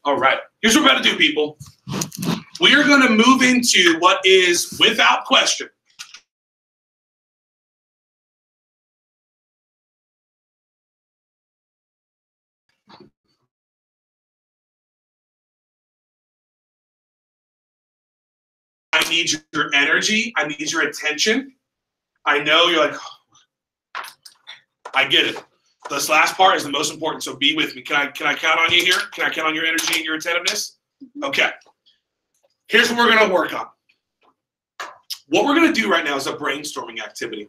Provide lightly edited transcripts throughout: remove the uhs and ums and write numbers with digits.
All right. Here's what we're about to do, people. We are going to move into what is, without question, I need your energy. I need your attention. I know you're like, oh, I get it. This last part is the most important, so be with me. Can I count on you here? Can I count on your energy and your attentiveness? Okay. Here's what we're going to work on. What we're going to do right now is a brainstorming activity.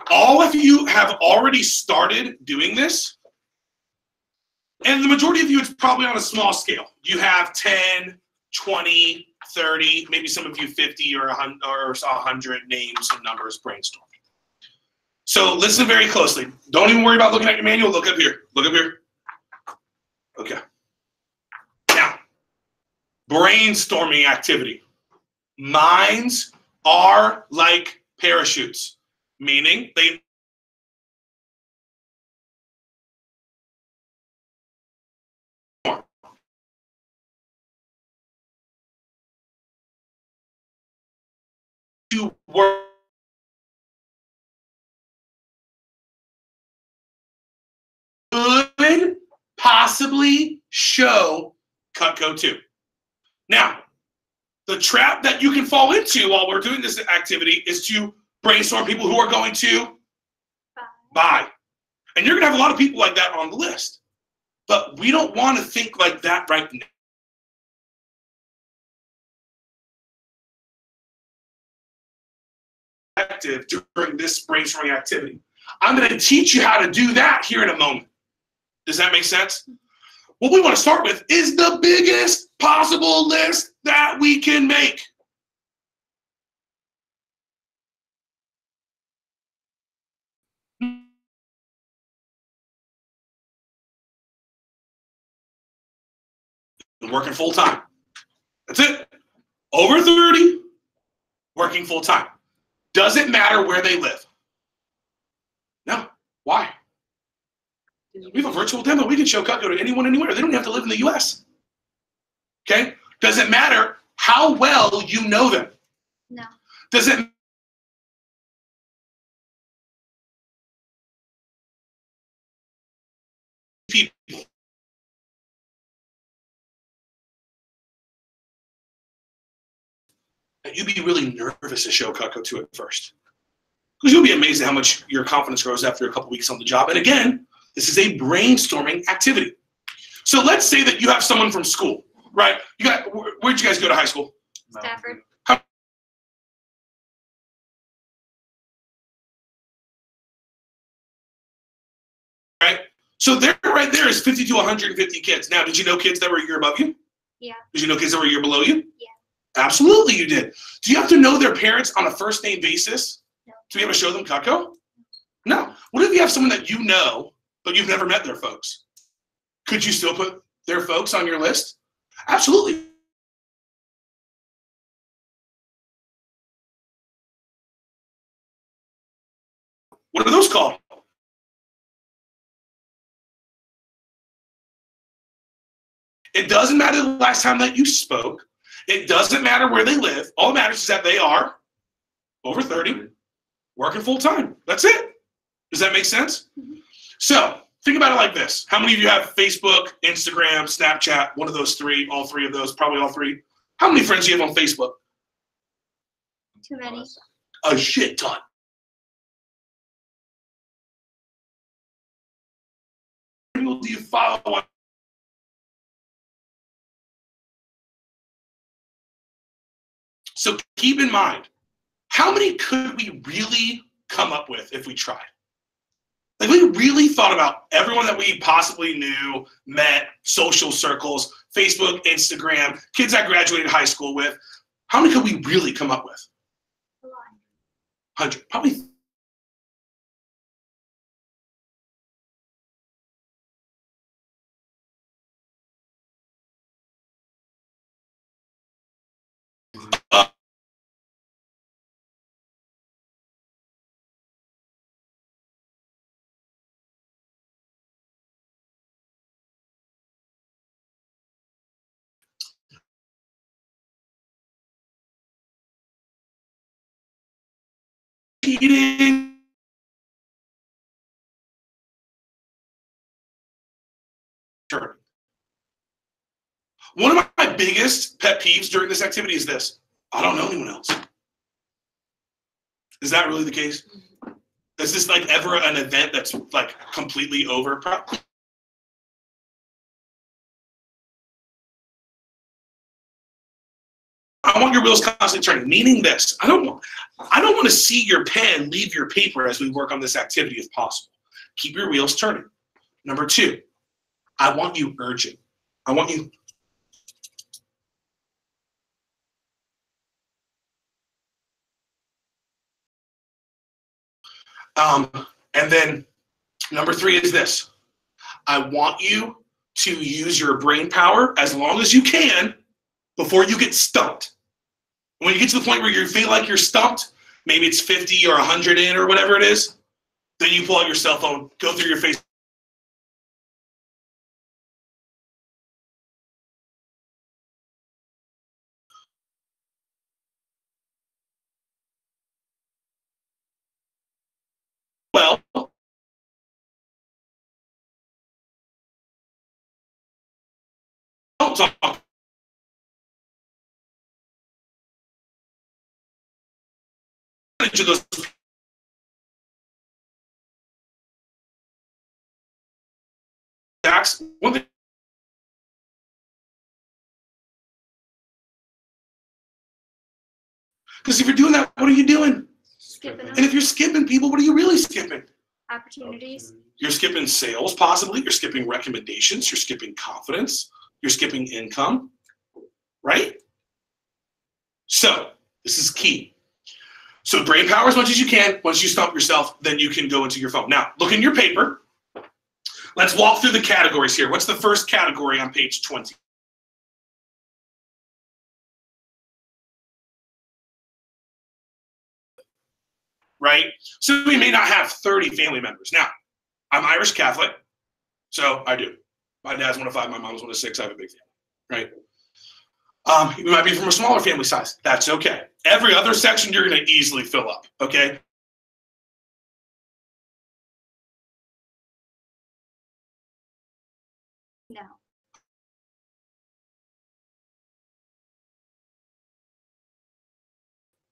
All of you have already started doing this, and the majority of you, it's probably on a small scale. You have 10, 20, 30, maybe some of you 50 or 100 names and numbers brainstorming. So listen very closely. Don't even worry about looking at your manual. Look up here. Look up here. Okay. Now, brainstorming activity. Minds are like parachutes, meaning they to work could possibly show Cutco 2. Now, the trap that you can fall into while we're doing this activity is to brainstorm people who are going to buy. And you're going to have a lot of people like that on the list. But we don't want to think like that right now. During this brainstorming activity. I'm going to teach you how to do that here in a moment. Does that make sense? What we want to start with is the biggest possible list that we can make. Working full time. That's it. Over 30, working full time. Doesn't matter where they live. No. Why? We have a virtual demo. We can show Cutco to anyone, anywhere. They don't have to live in the U.S. Okay? Doesn't matter how well you know them. No. Doesn't people. You'd be really nervous to show Cutco to it first. Because you'll be amazed at how much your confidence grows after a couple weeks on the job. And again, this is a brainstorming activity. So let's say that you have someone from school, right? Where'd you guys go to high school? Stafford. Right? So there, right there is 50 to 150 kids. Now, did you know kids that were a year above you? Yeah. Did you know kids that were a year below you? Yeah. Absolutely you did. Do you have to know their parents on a first name basis No. to be able to show them Cutco? No. What if you have someone that you know, but you've never met their folks? Could you still put their folks on your list? Absolutely. What are those called? It doesn't matter the last time that you spoke. It doesn't matter where they live. All that matters is that they are over 30, working full time. That's it. Does that make sense? Mm-hmm. So think about it like this. How many of you have Facebook, Instagram, Snapchat, one of those three, all three of those, probably all three? How many friends do you have on Facebook? Too many. A shit ton. How many people do you follow on? So keep in mind, how many could we really come up with if we tried? Like we really thought about everyone that we possibly knew, met, social circles, Facebook, Instagram, kids I graduated high school with. How many could we really come up with? A lot. 100, probably. eating. One of my biggest pet peeves during this activity is this. I don't know anyone else. Is that really the case? Is this like ever an event that's like completely over? I want your wheels constantly turning, meaning this. I don't want to see your pen leave your paper as we work on this activity if possible. Keep your wheels turning. Number 2, I want you urgent. I want you and then number 3 is this. I want you to use your brain power as long as you can before you get stumped. When you get to the point where you feel like you're stumped, maybe it's 50 or 100 in or whatever it is, then you pull out your cell phone, go through your face. Well, don't talk to those. One thing. Because if you're doing that, what are you doing? Skipping And if you're skipping people, what are you really skipping? opportunities. You're skipping sales, possibly. You're skipping recommendations. You're skipping confidence. You're skipping income, right? So this is key. So brain power as much as you can. Once you stump yourself, then you can go into your phone. Now, look in your paper. Let's walk through the categories here. What's the first category on page 20? Right? So we may not have 30 family members. Now, I'm Irish Catholic, so I do. My dad's 1 of 5, my mom's 1 of 6. I have a big family, right? You might be from a smaller family size. That's okay. Every other section you're going to easily fill up, okay? No.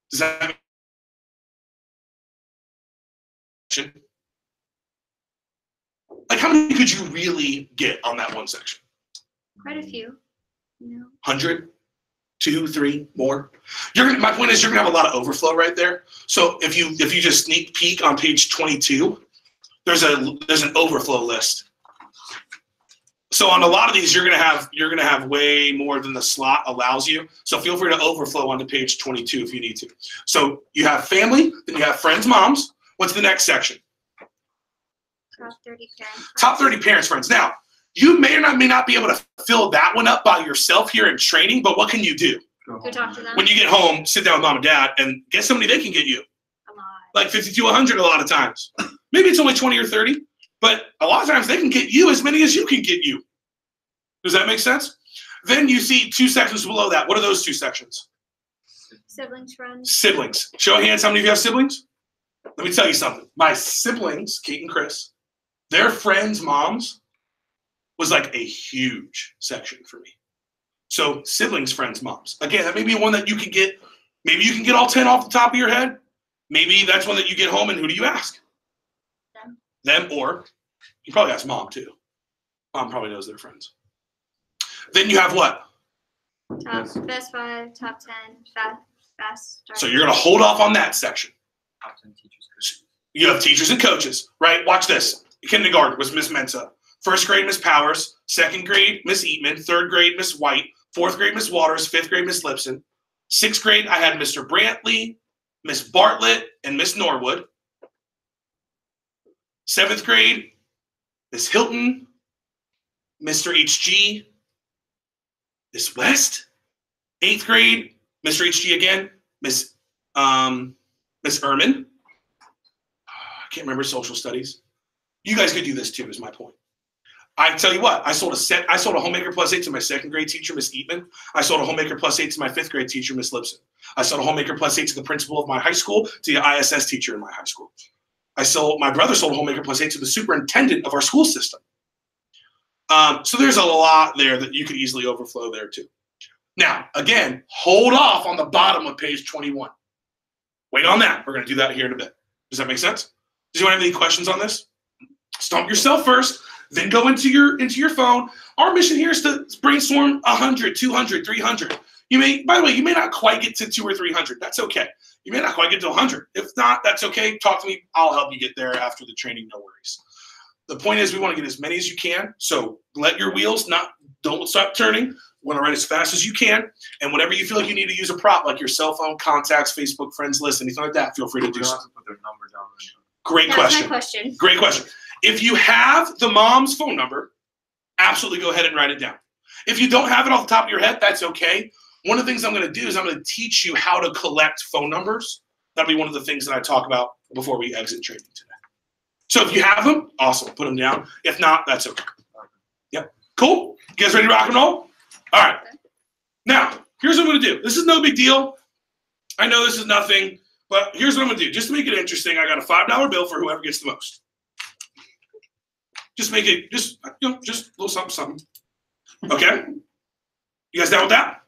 Does that like how many could you really get on that one section? Quite a few. No. 100, 2, 3, more. My point is you're gonna have a lot of overflow right there. So if you just sneak peek on page 22, there's an overflow list. So on a lot of these, you're gonna have way more than the slot allows you. So feel free to overflow onto page 22 if you need to. So you have family, then you have friends, moms. What's the next section? Top 30 parents. Top 30 parents, friends. Now, you may not be able to fill that one up by yourself here in training, but what can you do? Go talk to them. When you get home, sit down with mom and dad and get somebody they can get you. A lot. Like 50 to 100 a lot of times. Maybe it's only 20 or 30, but a lot of times they can get you as many as you can get you. Does that make sense? Then you see 2 sections below that. What are those 2 sections? Siblings, friends. Siblings. Show of hands, how many of you have siblings? Let me tell you something. My siblings, Kate and Chris, their friends' moms was like a huge section for me. So siblings, friends, moms. Again, that may be one that you can get. Maybe you can get all 10 off the top of your head. Maybe that's one that you get home and who do you ask? Them, or you probably ask mom too. Mom probably knows their friends. Then you have what? Best 5, top 10, fast start. So you're going to hold off on that section. Top 10 teachers. You have teachers and coaches, right? Watch this. Kindergarten was Miss Mensa. 1st grade, Miss Powers. 2nd grade, Miss Eatman. 3rd grade, Miss White. 4th grade, Miss Waters. 5th grade, Miss Lipson. 6th grade, I had Mr. Brantley, Miss Bartlett, and Miss Norwood. 7th grade, Miss Hilton, Mr. HG, Miss West. 8th grade, Mr. HG again, Miss Hurlman. I can't remember social studies. You guys could do this too, is my point. I tell you what, I sold a Homemaker Plus 8 to my 2nd grade teacher, Miss Eatman. I sold a Homemaker Plus 8 to my 5th grade teacher, Miss Lipson. I sold a Homemaker Plus 8 to the principal of my high school, to the ISS teacher in my high school. My brother sold a Homemaker Plus 8 to the superintendent of our school system. So there's a lot there that you could easily overflow there too. Now, again, hold off on the bottom of page 21. Wait on that. We're going to do that here in a bit. Does that make sense? Does anyone have any questions on this? Stomp yourself first, then go into your phone. Our mission here is to brainstorm 100, 200, 300. By the way, you may not quite get to 200 or 300. That's okay. You may not quite get to 100. If not, that's okay. Talk to me. I'll help you get there after the training. No worries. The point is we want to get as many as you can. So let your wheels don't stop turning. You want to write as fast as you can. And whenever you feel like you need to use a prop, like your cell phone, contacts, Facebook, friends list, anything like that, feel free to do so. Put their number down there. Great question. My question. Great question. If you have the mom's phone number, absolutely go ahead and write it down. If you don't have it off the top of your head, that's okay. One of the things I'm going to do is I'm going to teach you how to collect phone numbers. That'll be one of the things that I talk about before we exit training today. So if you have them, awesome. Put them down. If not, that's okay. Yep. Cool? You guys ready to rock and roll? All right. Now, here's what I'm going to do. This is no big deal. I know this is nothing, but here's what I'm going to do. Just to make it interesting, I got a $5 bill for whoever gets the most. Just make it, just a little something, something. Okay? You guys down with that?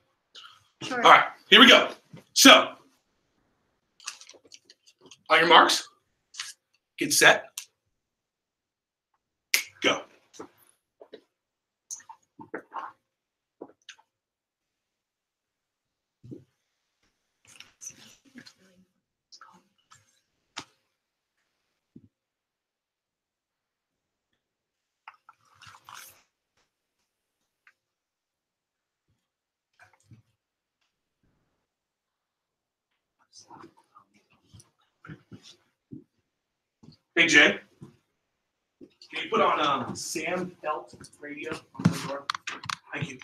Sure. All right, here we go. So, on your marks, get set, go. Hey, Jay, can you put on Sam Felt radio on the door? Thank you.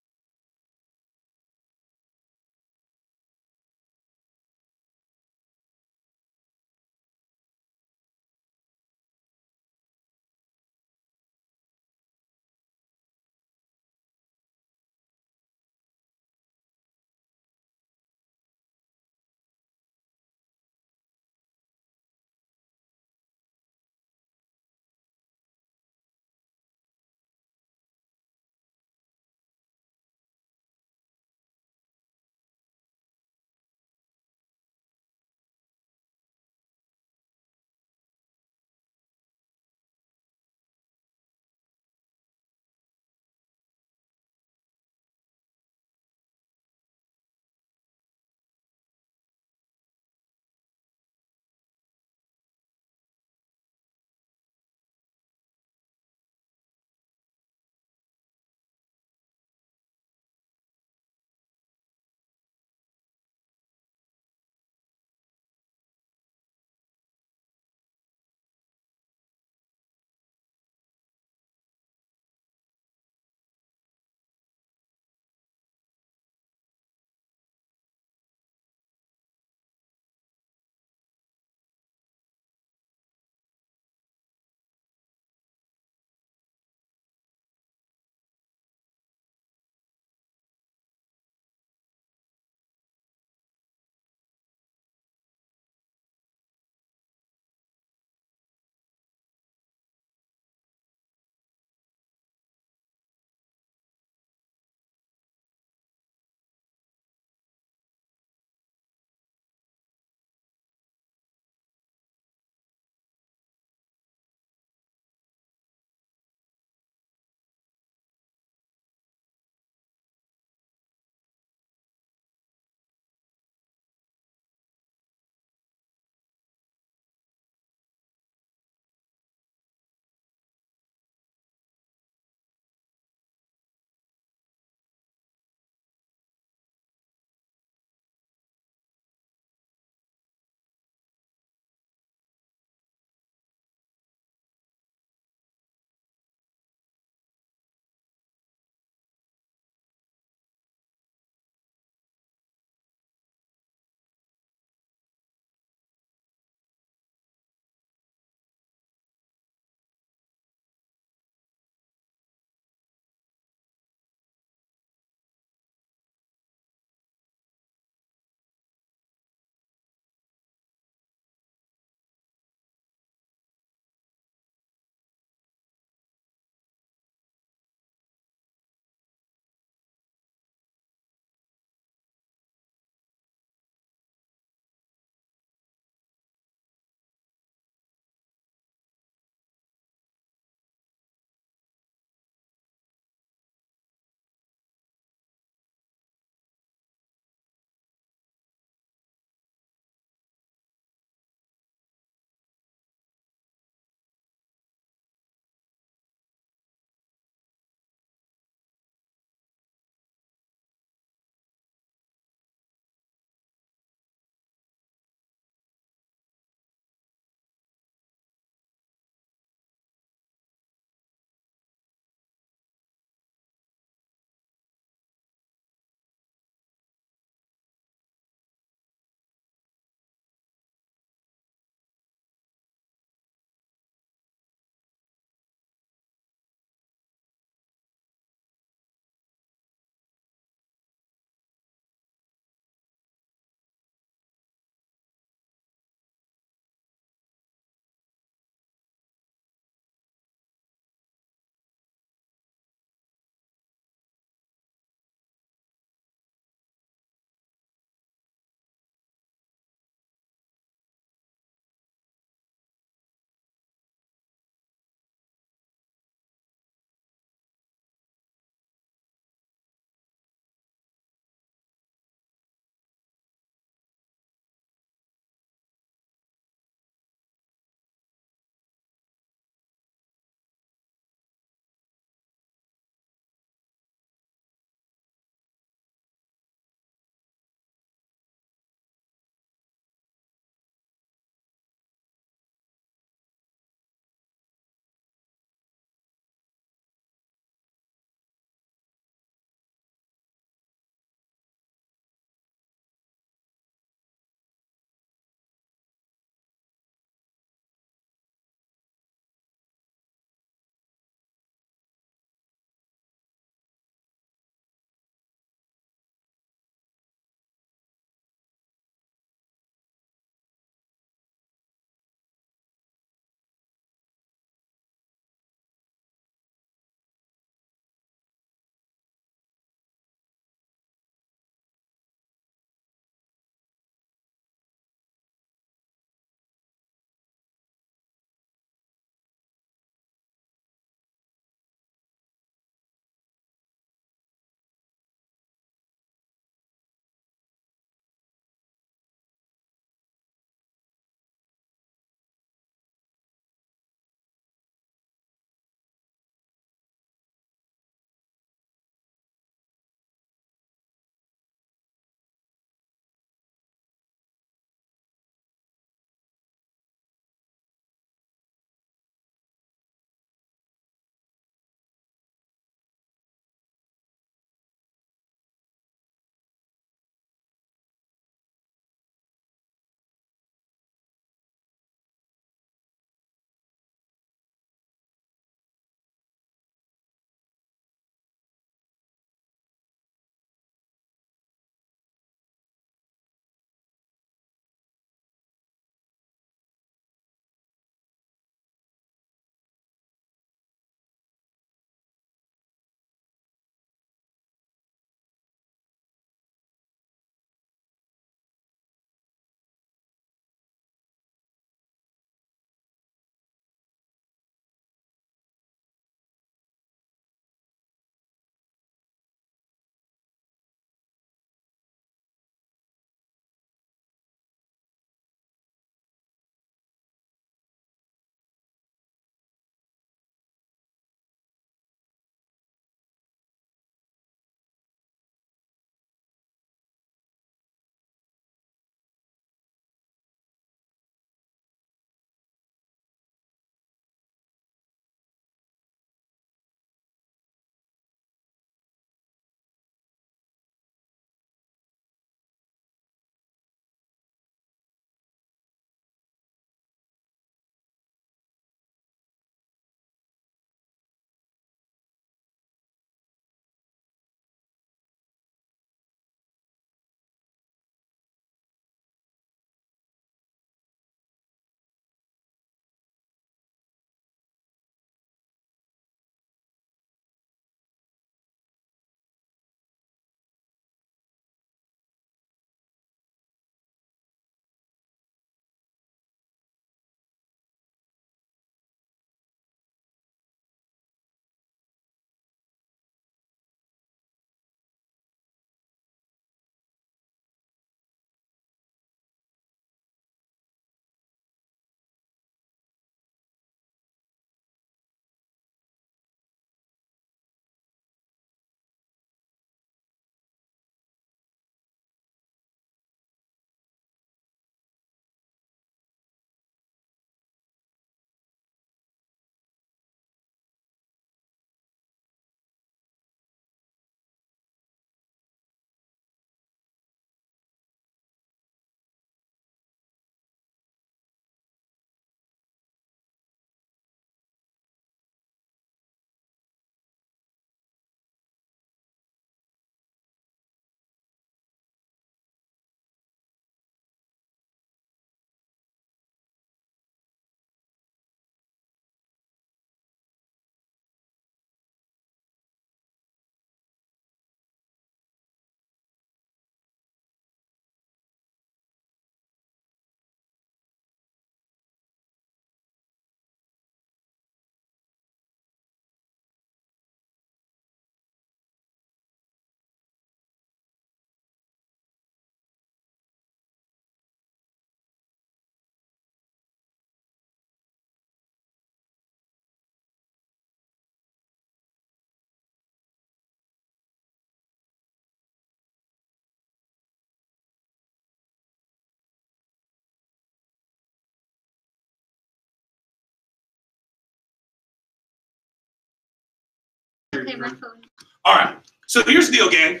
in my phone. All right. So here's the deal, gang.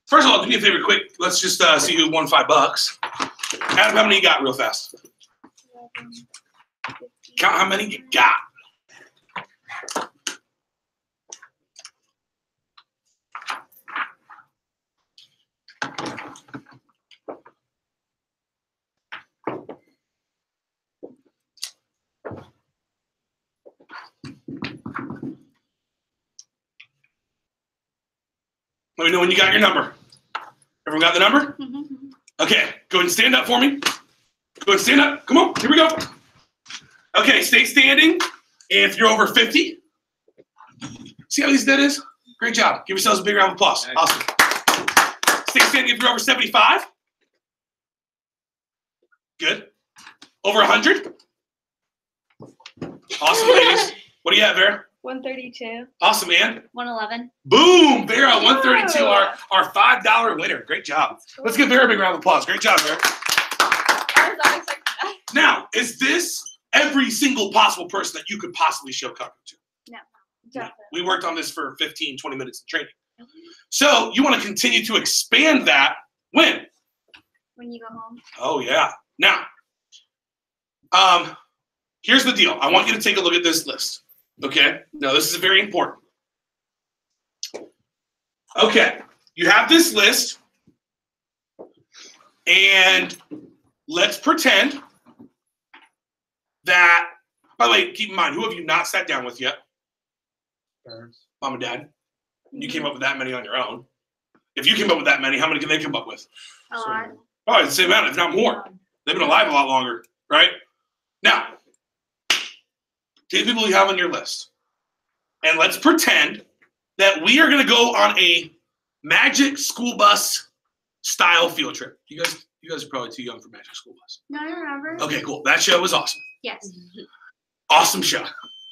First of all, do me a favor, quick. Let's just see who won $5. Adam, how many you got, real fast? 11, 15, Count how many you got. Let me know when you got your number. Everyone got the number? Okay, go ahead and stand up for me. Go ahead and stand up. Come on, here we go. Okay, stay standing. If you're over 50, see how easy that is? Great job. Give yourselves a big round of applause. Awesome. Stay standing if you're over 75. Good. Over 100. Awesome, ladies. What do you have, Vera? 132. Awesome, man. 111. Boom, Vera, 132, our $5 winner. Great job. Let's give Vera a big round of applause. Great job, Vera. I was not expecting that. Now, is this every single possible person that you could possibly show cover to? No. No. We worked on this for 15, 20 minutes of training. So you want to continue to expand that when? When you go home. Oh, yeah. Now, here's the deal. I want you to take a look at this list. Okay? Now, this is very important. Okay. You have this list. And let's pretend that, by the way, keep in mind, who have you not sat down with yet? Parents. Mom and dad. You came up with that many on your own. If you came up with that many, how many can they come up with? A lot. Probably the same amount, if not more. They've been alive a lot longer, right? Now, take the people you have on your list. And let's pretend that we are going to go on a Magic School Bus style field trip. You guys are probably too young for Magic School Bus. No, I remember. Okay, cool. That show was awesome. Yes. Awesome show.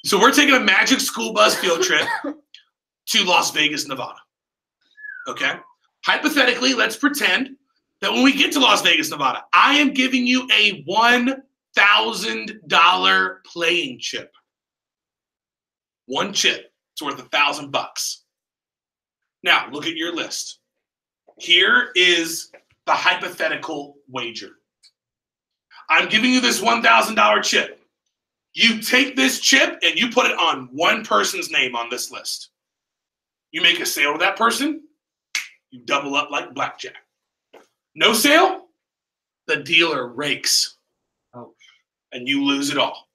So we're taking a Magic School Bus field trip to Las Vegas, Nevada. Okay? Hypothetically, let's pretend that when we get to Las Vegas, Nevada, I am giving you a $1,000 playing chip. One chip. It's worth $1,000. Now, look at your list. Here is the hypothetical wager. I'm giving you this $1,000 chip. You take this chip and you put it on one person's name on this list. You make a sale with that person, you double up like blackjack. No sale, the dealer rakes. Ouch. And you lose it all.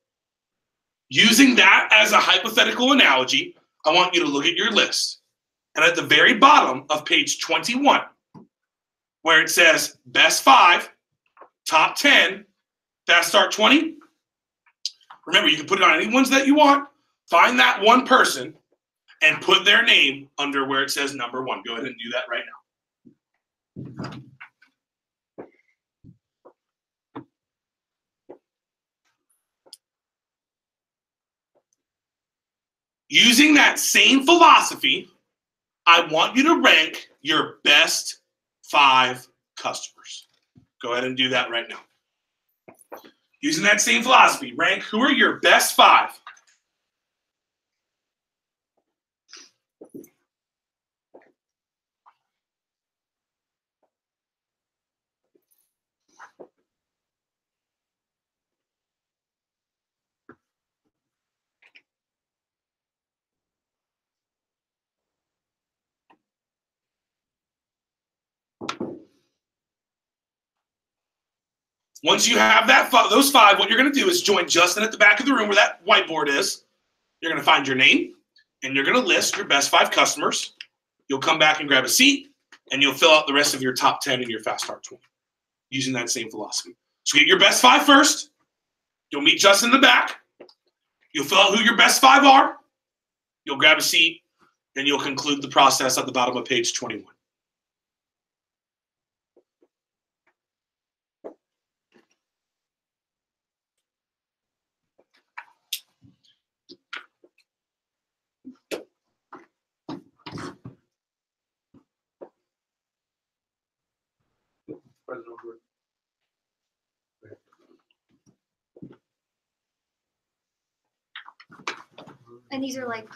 Using that as a hypothetical analogy, I want you to look at your list. And at the very bottom of page 21, where it says best 5, top 10, fast start 20. Remember, you can put it on any ones that you want. Find that one person and put their name under where it says number 1. Go ahead and do that right now. Using that same philosophy, I want you to rank your best 5 customers. Go ahead and do that right now. Using that same philosophy, rank who are your best 5. Once you have those 5, what you're going to do is join Justin at the back of the room where that whiteboard is. You're going to find your name, and you're going to list your best 5 customers. You'll come back and grab a seat, and you'll fill out the rest of your top 10 and your fast start 20 using that same philosophy. So get your best 5 first. You'll meet Justin in the back. You'll fill out who your best 5 are. You'll grab a seat, and you'll conclude the process at the bottom of page 21. I And these are like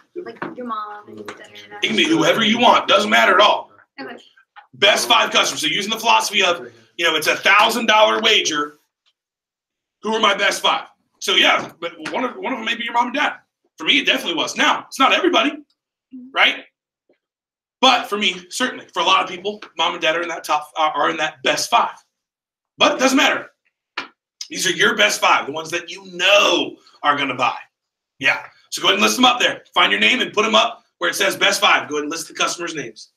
your mom and da, da, da, da. It can be whoever you want. Doesn't matter at all. Okay. Best 5 customers. So using the philosophy of, it's $1,000 wager. Who are my best 5? So yeah, but one of them may be your mom and dad. For me, it definitely was. Now, it's not everybody, right? But for me, certainly, for a lot of people, mom and dad are in that best 5. But it doesn't matter. These are your best 5, the ones that you know are going to buy. Yeah. So go ahead and list them up there. Find your name and put them up where it says best 5. Go ahead and list the customers' names.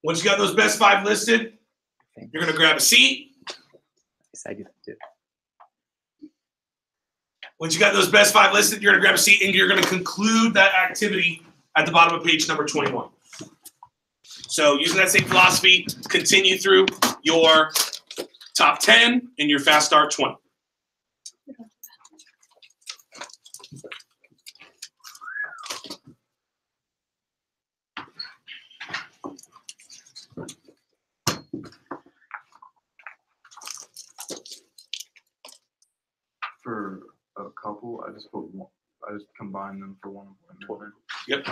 Once you got those best 5 listed, you're going to grab a seat. I do that too. Once you got those best 5 listed, you're going to grab a seat and you're going to conclude that activity at the bottom of page number 21. So using that same philosophy, continue through your top 10 and your fast start 20. For a couple, I just combine them for one appointment. Yep.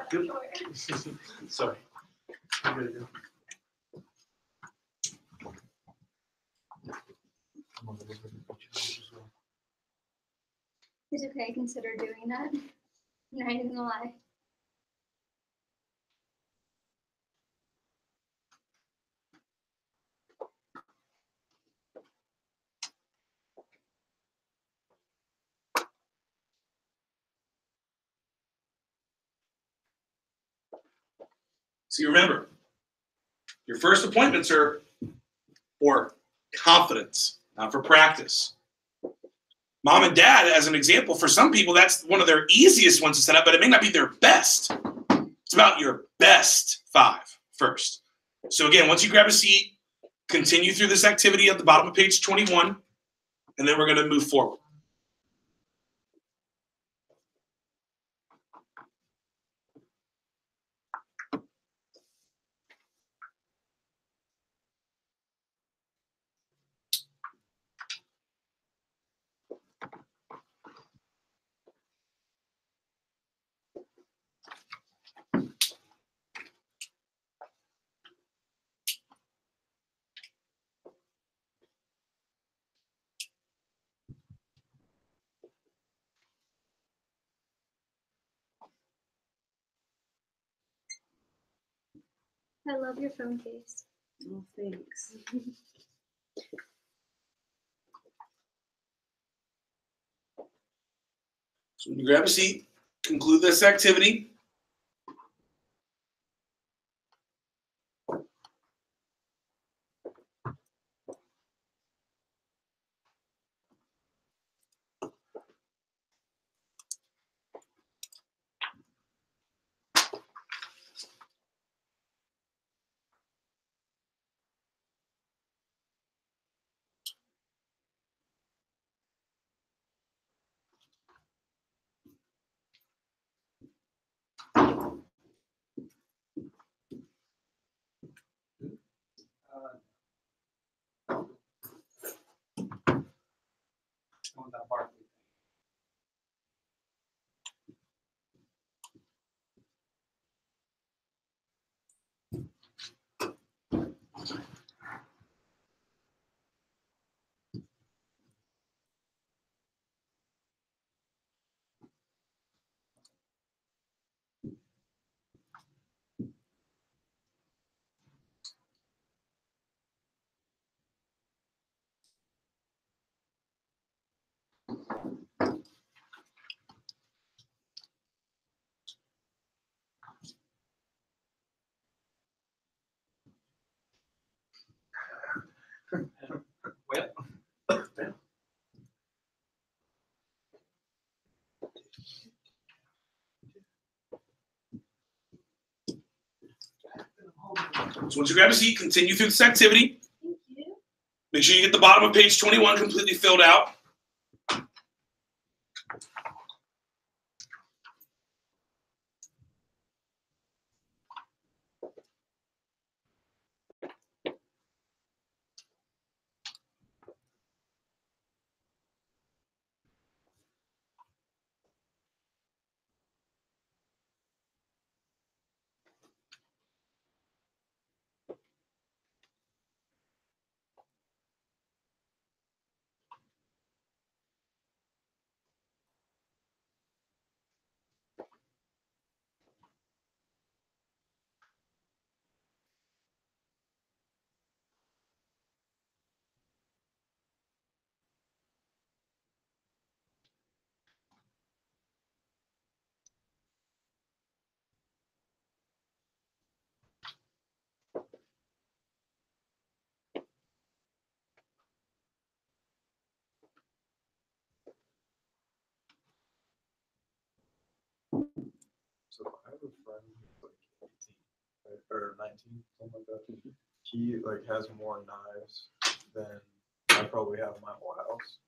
Good. Sorry. It's okay. Consider doing that. I'm not even gonna lie. So you remember, your first appointments are for confidence, not for practice. Mom and dad, as an example, for some people, that's one of their easiest ones to set up, but it may not be their best. It's about your best 5 first. So again, once you grab a seat, continue through this activity at the bottom of page 21, and then we're going to move forward. I love your phone case. Oh, thanks. So when you grab a seat, conclude this activity. So once you grab a seat, continue through this activity. Thank you. Make sure you get the bottom of page 21 completely filled out. So I have a friend who's like 18, right, or 19, something like that. He like has more knives than I probably have in my whole house.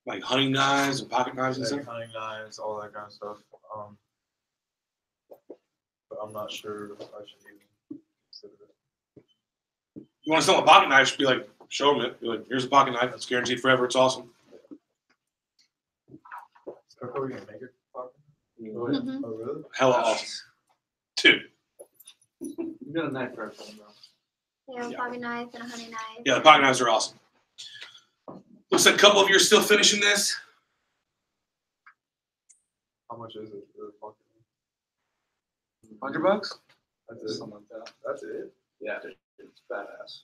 Like hunting knives and pocket knives and Like stuff. hunting knives, all that kind of stuff. But I'm not sure if I should even consider it. You want to sell a pocket knife, just be like, show them it. Be like, here's a pocket knife. It's guaranteed forever. It's awesome. Is Coco gonna make it pocket? Mhm. Oh really? Hella awesome. 2. You got a knife for everything, bro. Yeah, a pocket knife and a honey knife. Yeah, the pocket knives are awesome. Looks like a couple of you are still finishing this. How much is it for the pocket knife? $100? That's it. Something like that. That's it. Yeah, it's badass.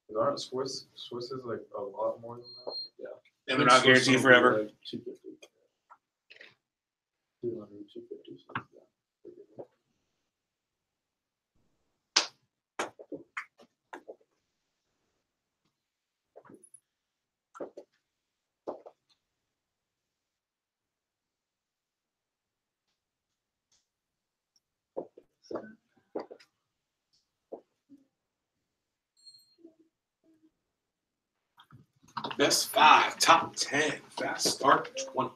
'Cause aren't Swiss is like a lot more than that? And they're not guaranteed forever. Like 250. 200, 250. Something like that. Best 5, top 10, fast start 20.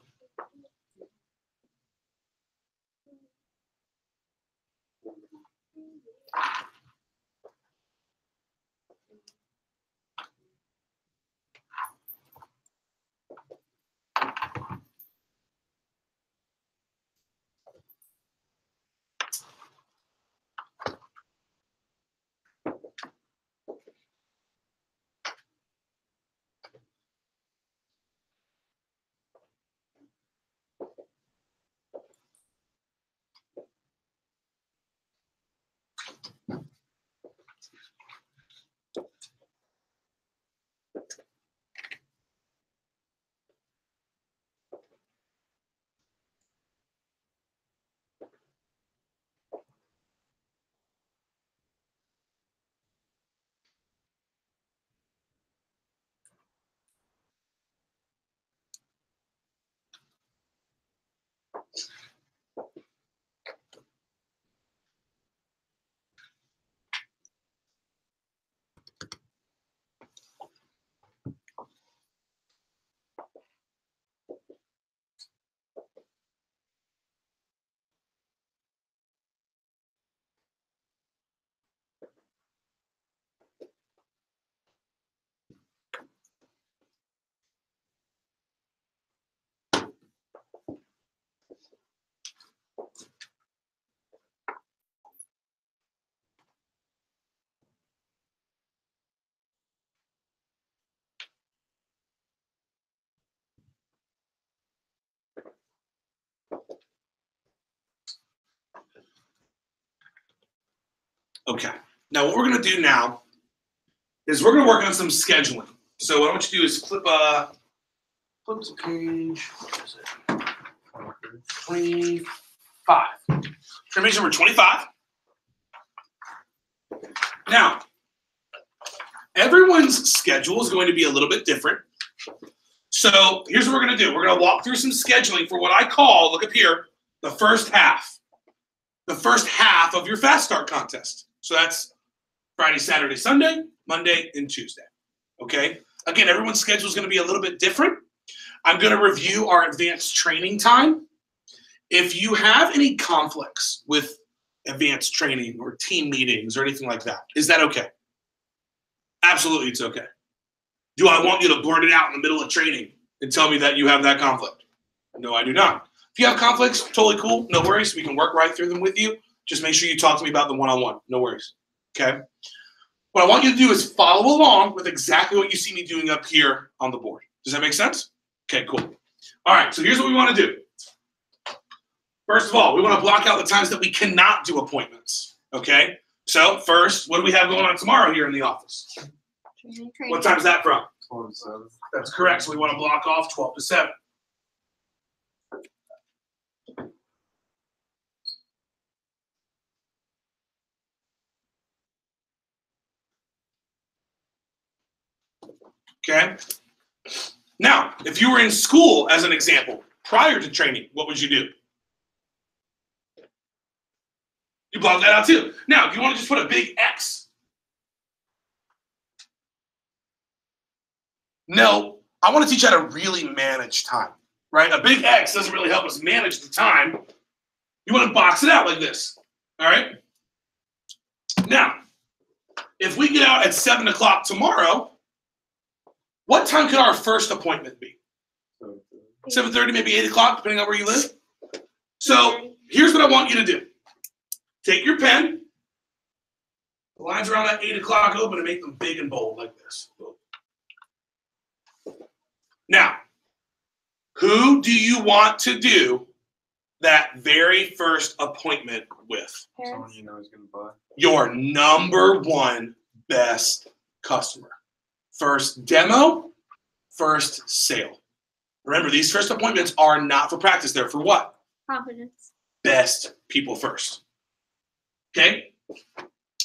Okay. Now what we're going to do now is we're going to work on some scheduling. So what I want you to do is flip to page, what is it? 25. Page number 25. Now, everyone's schedule is going to be a little bit different. So here's what we're going to do. We're going to walk through some scheduling for what I call, look up here, the first half. the first half of your fast start contest. So that's Friday, Saturday, Sunday, Monday, and Tuesday. Okay? Again, everyone's schedule is going to be a little bit different. I'm going to review our advanced training time. If you have any conflicts with advanced training or team meetings or anything like that, is that okay? Absolutely, it's okay. Do I want you to blurt it out in the middle of training and tell me that you have that conflict? No, I do not. If you have conflicts, totally cool. No worries. We can work right through them with you. Just make sure you talk to me about the one-on-one. No worries. Okay? What I want you to do is follow along with exactly what you see me doing up here on the board. Does that make sense? Okay, cool. All right, so here's what we want to do. First of all, we want to block out the times that we cannot do appointments. Okay? So first, what do we have going on tomorrow here in the office? Training. What time is that from? 12 to 7. That's correct. So we want to block off 12 to 7. Okay? Now, if you were in school, as an example, prior to training, what would you do? You block that out too. Now, if you want to just put a big X. No, I want to teach you how to really manage time, right? A big X doesn't really help us manage the time. You want to box it out like this, all right? Now, if we get out at 7 o'clock tomorrow, what time could our first appointment be? 7:30, maybe 8 o'clock, depending on where you live. So here's what I want you to do. Take your pen. The lines around that 8 o'clock open and make them big and bold like this. Now, who do you want to do that very first appointment with? Someone you know is going to buy. Your number one best customer. First demo, first sale. Remember, these first appointments are not for practice. They're for what? Confidence. Best people first. Okay?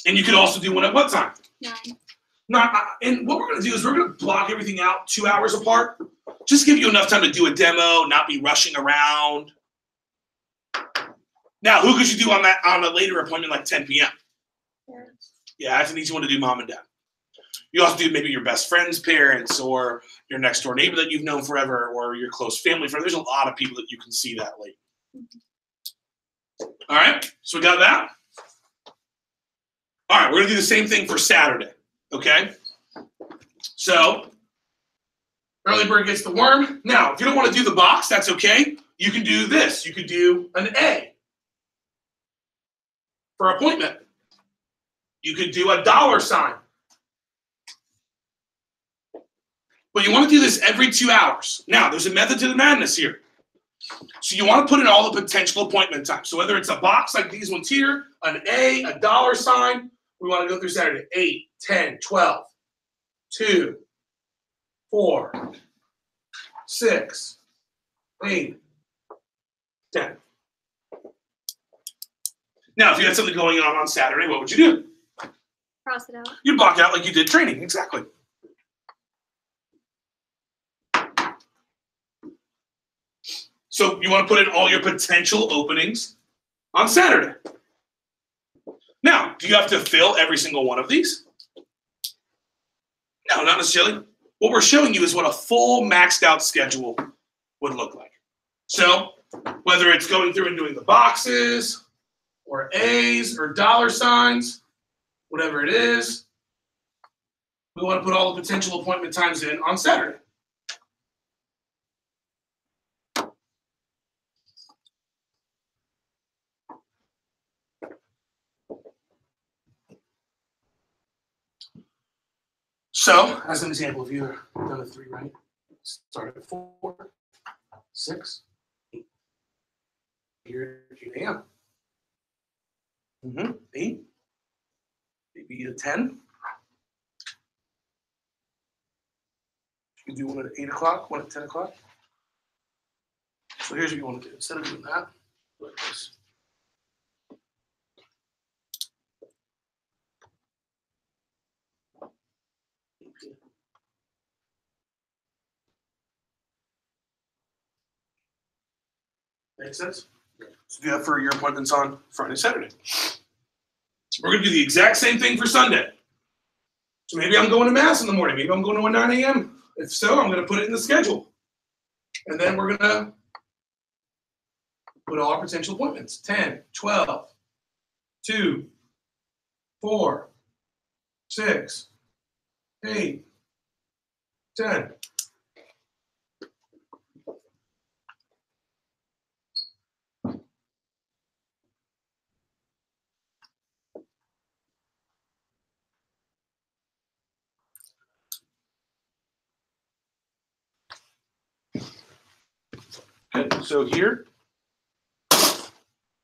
And you could also do one at what time? 9. And what we're going to do is we're going to block everything out 2 hours apart. Just give you enough time to do a demo, not be rushing around. Now, who could you do on a later appointment like 10 p.m.? Parents. Yeah, that's an easy one to do, mom and dad. You also do maybe your best friend's parents or your next door neighbor that you've known forever or your close family friend. There's a lot of people that you can see that late. All right, so we got that. All right, we're going to do the same thing for Saturday, okay? So, early bird gets the worm. Now, if you don't want to do the box, that's okay. You can do this. You could do an A for appointment. You could do a dollar sign. But you want to do this every 2 hours. Now, there's a method to the madness here. So you want to put in all the potential appointment times. So whether it's a box like these ones here, an A, a dollar sign, we want to go through Saturday. 8, 10, 12, 2, 4, 6, 8, 10. Now, if you had something going on Saturday, what would you do? Cross it out. You'd block it out like you did training. Exactly. So you want to put in all your potential openings on Saturday. Now, do you have to fill every single one of these? No, not necessarily. What we're showing you is what a full maxed out schedule would look like. So whether it's going through and doing the boxes or A's or dollar signs, whatever it is, we want to put all the potential appointment times in on Saturday. So, as an example, if you've done a 3 right, start at 4, 6, 8. Here at 8 a.m. 8. Maybe a 10. You can do one at 8 o'clock, one at 10 o'clock. So here's what you want to do. Instead of doing that, do like this. Make sense? So do that for your appointments on Friday, Saturday. We're going to do the exact same thing for Sunday. So maybe I'm going to Mass in the morning. Maybe I'm going to a 9 a.m. If so, I'm going to put it in the schedule. And then we're going to put all our potential appointments. 10, 12, 2, 4, 6, 8, 10. Good. So here.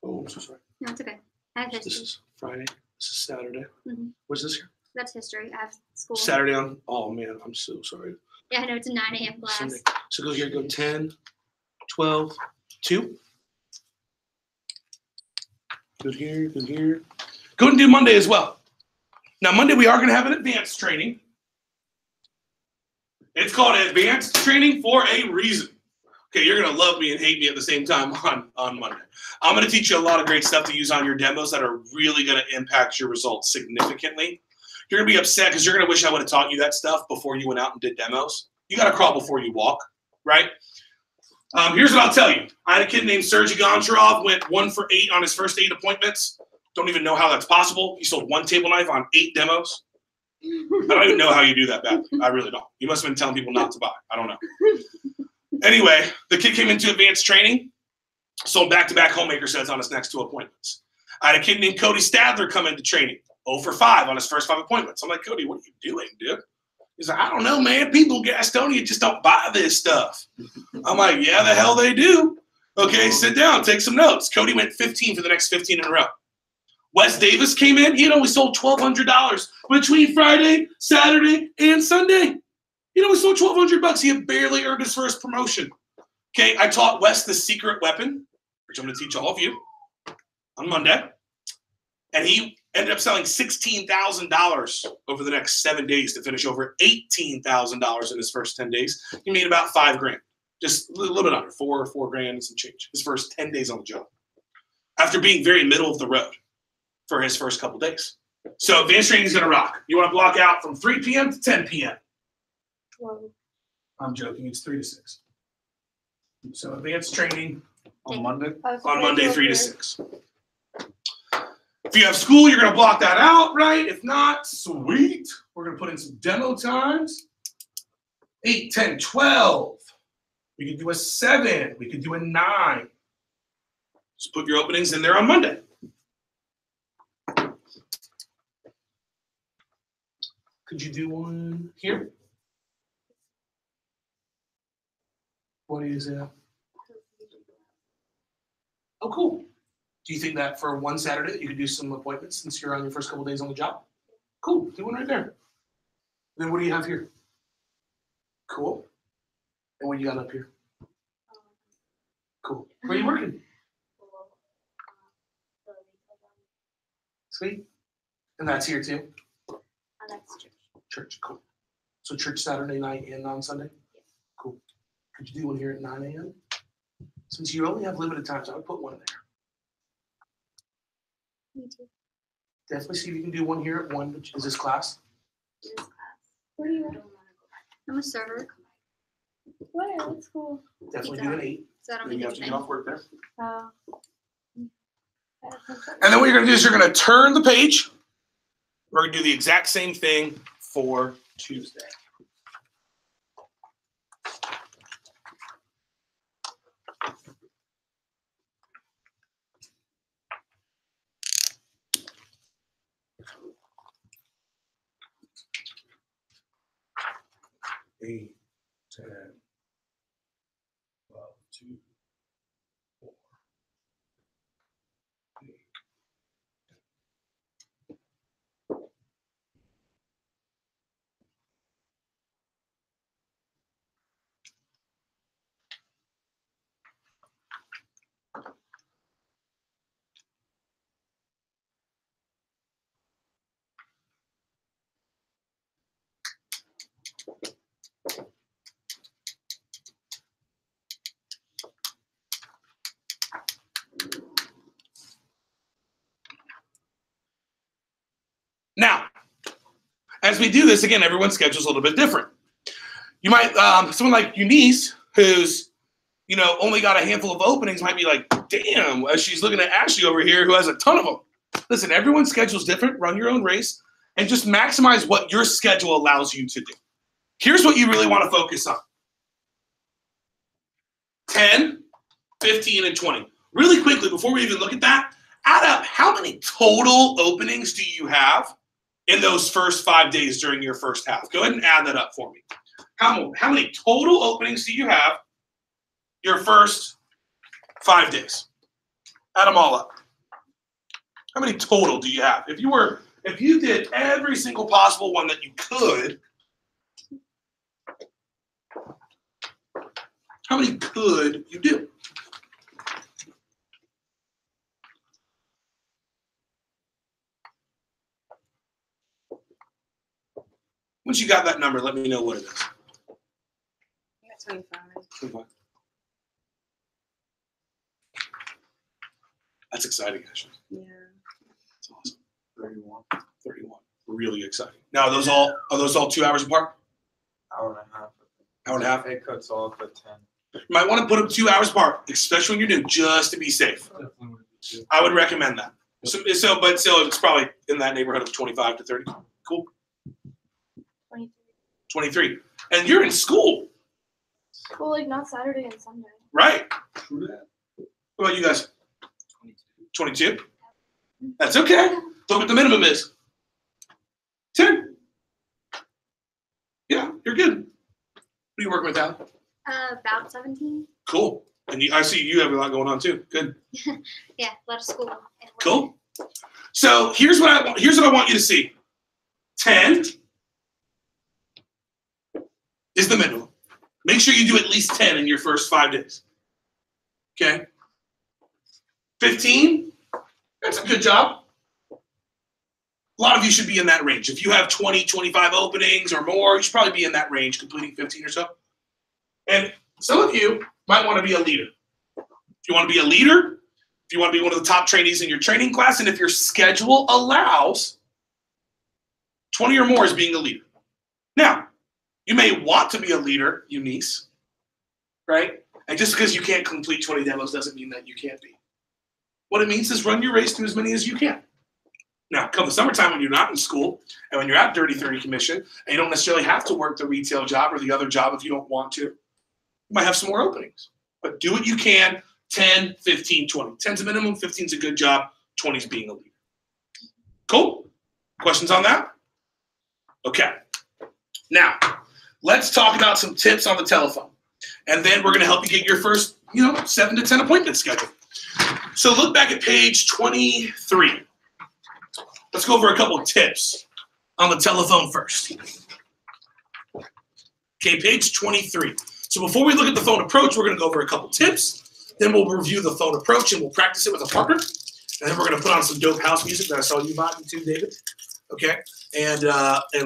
Oh, I'm so sorry. No, it's okay. I have This history. is Friday. This is Saturday. Mhm. What's this here? That's history. I have school. Saturday on. Oh man, I'm so sorry. Yeah, I know it's a 9 a.m. class. Sunday. So go here. Go 10, 12, 2. Go here. Go here. Go and do Monday as well. Now Monday we are going to have an advanced training. It's called advanced training for a reason. Okay, you're going to love me and hate me at the same time on Monday. I'm going to teach you a lot of great stuff to use on your demos that are really going to impact your results significantly. You're going to be upset because you're going to wish I would have taught you that stuff before you went out and did demos. You got to crawl before you walk, right? Here's what I'll tell you. I had a kid named Sergey Goncharov, went 1 for 8 on his first 8 appointments. Don't even know how that's possible. He sold 1 table knife on 8 demos. I don't even know how you do that badly. I really don't. You must have been telling people not to buy. I don't know. Anyway, the kid came into advanced training, sold back-to-back homemaker sets on his next 2 appointments. I had a kid named Cody Stadler come into training, 0 for 5 on his first 5 appointments. I'm like, Cody, what are you doing, dude? He's like, I don't know, man. People in Gastonia just don't buy this stuff. I'm like, yeah, the hell they do. Okay, sit down, take some notes. Cody went 15 for the next 15 in a row. Wes Davis came in. He had only sold $1,200 between Friday, Saturday, and Sunday. He only sold $1,200. He had barely earned his first promotion. Okay, I taught Wes the secret weapon, which I'm going to teach all of you on Monday. And he ended up selling $16,000 over the next 7 days to finish over $18,000 in his first 10 days. He made about $5,000, just a little bit under $4 grand and some change. His first 10 days on the job, after being very middle of the road for his first couple days. So advanced training is going to rock. You want to block out from 3 p.m. to 10 p.m. Whoa. I'm joking. It's 3 to 6. So advanced training On Monday? on Monday, 3 to 6. If you have school, you're going to block that out, right? If not, sweet. We're going to put in some demo times. 8, 10, 12. We could do a 7. We could do a 9. Just put your openings in there on Monday. Could you do one here? What is that? Oh, cool. Do you think that for one Saturday you could do some appointments since you're on your first couple days on the job? Cool. Do one right there. Then what do you have here? Cool. And what you got up here? Cool. Where are you working? Sweet. And that's here too? That's true. Church. Cool. So church Saturday night and on Sunday? Cool. Could you do one here at 9 a.m.? Since you only have limited times, I would put one in there. Me too. Definitely see if you can do one here at 1. Which is this class? This class. Where are you at? I'm a server, Where? That's cool. Definitely do an 8. so I don't Then need you have to anything. get off work there. And And then what you're going to do is you're going to turn the page. We're going to do the exact same thing for Tuesday. Eight, 10, 12, 2, 4, 8. Now, as we do this, again, everyone's schedule is a little bit different. You might, someone like Eunice, who's, only got a handful of openings, might be like, damn, as she's looking at Ashley over here, who has a ton of them. Listen, everyone's schedule is different. Run your own race and just maximize what your schedule allows you to do. Here's what you really want to focus on. 10, 15, and 20. Really quickly, before we even look at that, add up how many total openings do you have in those first 5 days during your first half? Go ahead and add that up for me. How many total openings do you have your first 5 days? Add them all up. How many total do you have? If you did every single possible one that you could, how many could you do? Once you got that number, let me know what it is. I got 25. 25. That's exciting, actually. Yeah. That's awesome. 31. 31. Really exciting. Now, are those all 2 hours apart? Hour and a half. Hour and a half? It cuts off at 10. You might want to put them 2 hours apart, especially when you're new, just to be safe. I would recommend that. But still, it's probably in that neighborhood of 25 to 30. Cool. 23. 23. And you're in school, Well, like not Saturday and Sunday. right? What about you guys? 22? That's okay. Look what the minimum is. 10. Yeah, you're good. What are you working with, Al? About 17. Cool. And I see you have a lot going on too. Good. Yeah, a lot of school. And work. Cool. So here's what I want you to see. 10 is the minimum. Make sure you do at least 10 in your first 5 days. Okay. 15, that's a good job. A lot of you should be in that range. If you have 20, 25 openings or more, you should probably be in that range, completing 15 or so. And some of you might want to be a leader. If you want to be a leader, if you want to be one of the top trainees in your training class, and if your schedule allows, 20 or more is being a leader. Now, you may want to be a leader, Eunice, right? And just because you can't complete 20 demos doesn't mean that you can't be. What it means is run your race to as many as you can. Now, come the summertime when you're not in school and when you're at Dirty 30 Commission and you don't necessarily have to work the retail job or the other job if you don't want to, you might have some more openings. But do what you can, 10, 15, 20. 10's a minimum, 15's a good job, 20's being a leader. Cool? Questions on that? Okay. Now, let's talk about some tips on the telephone. And then we're going to help you get your first, 7 to 10 appointments scheduled. So look back at page 23. Let's go over a couple of tips on the telephone first. Okay, page 23. So before we look at the phone approach, we're going to go over a couple tips. Then we'll review the phone approach and we'll practice it with a partner. And then we're going to put on some dope house music that I saw you vibing to, David. Okay, and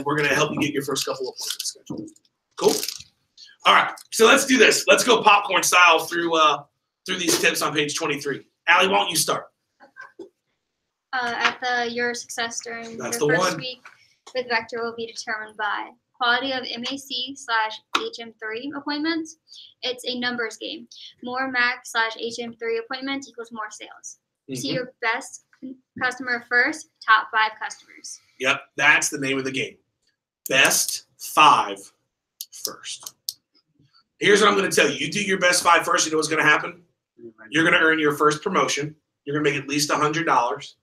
we're going to help you get your first couple of appointments scheduled. Cool. All right, so let's do this. Let's go popcorn style through these tips on page 23. Allie, why don't you start? At your success during That's your the first one. week with Vector will be determined by quality of MAC/HM3 appointments. It's a numbers game. More MAC/HM3 appointments equals more sales. See your best customer first, top 5 customers. Yep, that's the name of the game. Best 5 first. Here's what I'm going to tell you. You do your best 5 first, you know what's going to happen? You're going to earn your first promotion. You're going to make at least $100.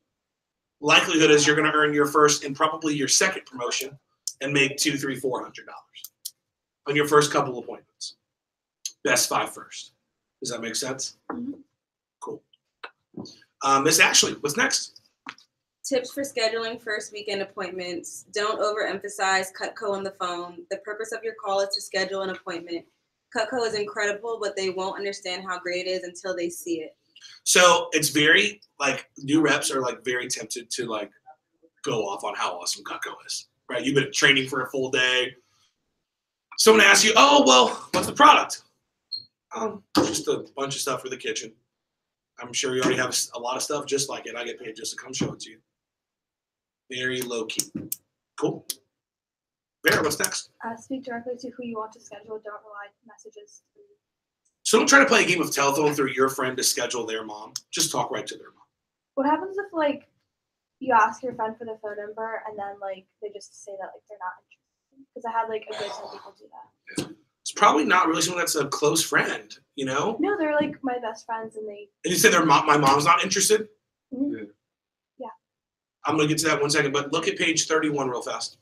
Likelihood is you're going to earn your first and probably your second promotion and make $200, $300, $400 on your first couple appointments. Best 5 first. Does that make sense? Mm-hmm. Cool. Miss Ashley, what's next? Tips for scheduling first weekend appointments. Don't overemphasize Cutco on the phone. The purpose of your call is to schedule an appointment. Cutco is incredible, but they won't understand how great it is until they see it. So it's very, new reps are, very tempted to, go off on how awesome Cutco is, right? You've been training for a full day. Someone asks you, oh, well, what's the product? Just a bunch of stuff for the kitchen. I'm sure you already have a lot of stuff just like it. I get paid just to come show it to you. Very low key. Cool. Vera, what's next? Speak directly to who you want to schedule. Don't rely on messages. So don't try to play a game of telephone through your friend to schedule their mom. Just talk right to their mom. What happens if like you ask your friend for the phone number and then like they just say that like they're not interested? Because I had like a good ton of people do that. It's probably not really someone that's a close friend, you know? No, they're like my best friends and they. And you said my mom's not interested? Mhm. I'm going to get to that in 1 second, but look at page 31 real fast.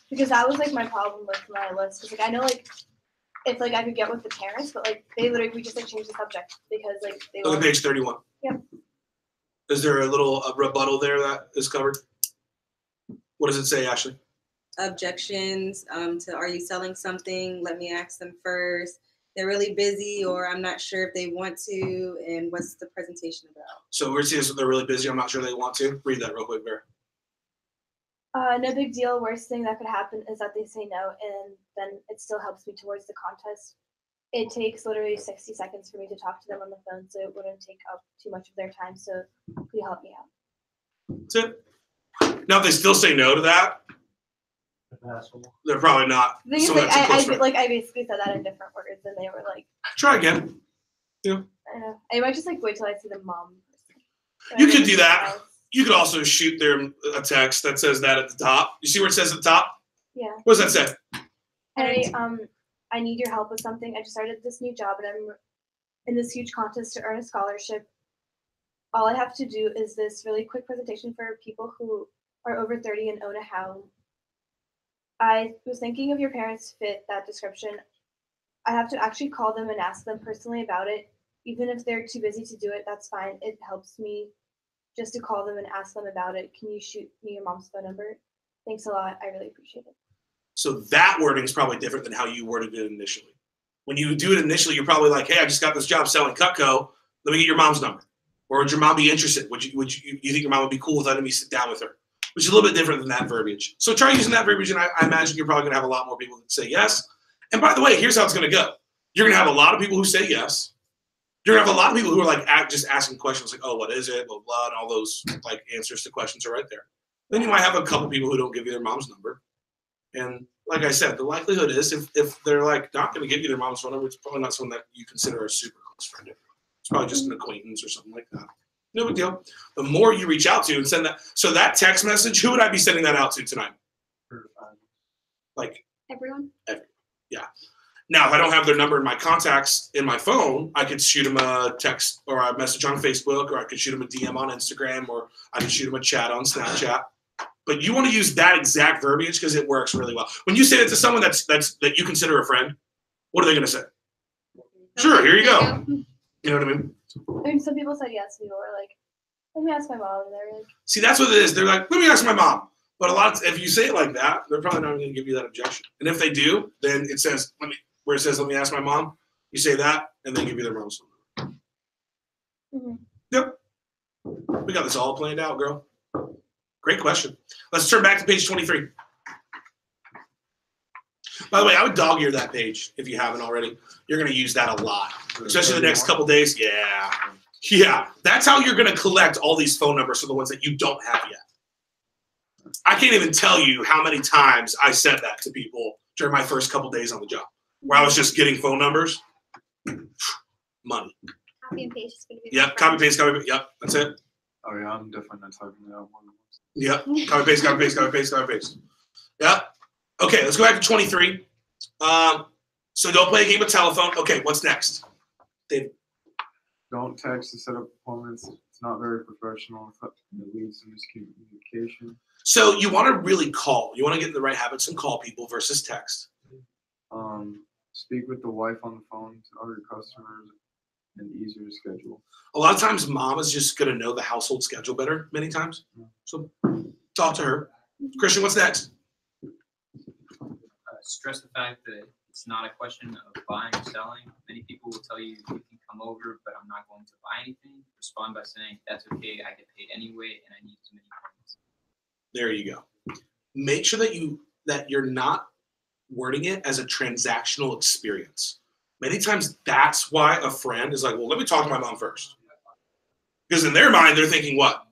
Because that was like my problem with my list. Because like I know like if like I could get with the parents, but like they literally we just like changed the subject because like they. Look at page 31. Yep. Is there a little rebuttal there that is covered? What does it say, Ashley? Objections to are you selling something? Let me ask them first. They're really busy, or I'm not sure if they want to, and what's the presentation about? So we're seeing they're really busy. I'm not sure they want to. Read that real quick, Bear. No big deal. Worst thing that could happen is that they say no, and then it still helps me towards the contest. It takes literally 60 seconds for me to talk to them on the phone, so it wouldn't take up too much of their time. So could you help me out? That's it. Now, if they still say no to that, they're probably not. The thing is, someone like, that's a close friend. I basically said that in different words, and they were like, Try again. I don't know. I might just like wait till I see the mom. You could do that. You could also shoot them a text that says that at the top. You see where it says at the top? Yeah. What does that say? Hey, I need your help with something. I just started this new job, and I'm in this huge contest to earn a scholarship. All I have to do is this really quick presentation for people who are over 30 and own a home. I was thinking if your parents fit that description, I have to actually call them and ask them personally about it. Even if they're too busy to do it, that's fine. It helps me just to call them and ask them about it. Can you shoot me your mom's phone number? Thanks a lot. I really appreciate it. So that wording is probably different than how you worded it initially. When you do it initially, you're probably like, hey, I just got this job selling Cutco. Let me get your mom's number. Or would your mom be interested? Would you think your mom would be cool with letting me sit down with her? Which is a little bit different than that verbiage. So try using that verbiage, and I imagine you're probably going to have a lot more people that say yes. And by the way, here's how it's going to go. You're going to have a lot of people who say yes. You're going to have a lot of people who are like just asking questions like, oh, what is it, blah, blah, and all those like answers to questions are right there. Then you might have a couple people who don't give you their mom's number. And like I said, the likelihood is if they're like not going to give you their mom's phone number, it's probably not someone that you consider a super close friend. It's probably just an acquaintance or something like that. No big deal. The more you reach out to and send that, so that text message, who would I be sending that out to tonight? Like Everyone. Yeah. Now, if I don't have their number in my contacts in my phone, I could shoot them a text or a message on Facebook, or I could shoot them a DM on Instagram, or I could shoot them a chat on Snapchat. But you want to use that exact verbiage because it works really well. When you say it to someone that you consider a friend, what are they going to say? Sure, here you go. You know what I mean? I mean, some people said yes. People were like, let me ask my mom. And they're like, See, that's what it is. They're like, let me ask my mom. But if you say it like that, they're probably not going to give you that objection. And if they do, then it says, where it says, let me ask my mom, you say that, and they give you their mom's number. mm-hmm. Yep. We got this all planned out, girl. Great question. Let's turn back to page 23. By the way, I would dog ear that page if you haven't already. You're going to use that a lot, especially the next couple days. Yeah. Yeah. That's how you're going to collect all these phone numbers for the ones that you don't have yet. I can't even tell you how many times I said that to people during my first couple days on the job, where I was just getting phone numbers. Money. Copy and paste is going to be. Yep. Copy, paste, copy, paste. Yep. That's it. Oh yeah, I'm definitely not typing that out. Yep. Copy, paste, copy, paste, copy, paste, copy, paste. Yep. Okay, let's go back to 23. So don't play a game of telephone. Okay, what's next? Dave. Don't text to set up appointments. It's not very professional. It leads to miscommunication. So you want to really call. You want to get in the right habits and call people versus text. Speak with the wife on the phone to other customers and easier to schedule. A lot of times mom is just going to know the household schedule better many times. So talk to her. Christian, what's next? Stress the fact that it's not a question of buying or selling. Many people will tell you you can come over, but I'm not going to buy anything. Respond by saying, that's okay, I get paid anyway, and I need too many points. There you go. Make sure that you're not wording it as a transactional experience. Many times that's why a friend is like, well, let me talk to my mom first. Because in their mind, they're thinking what?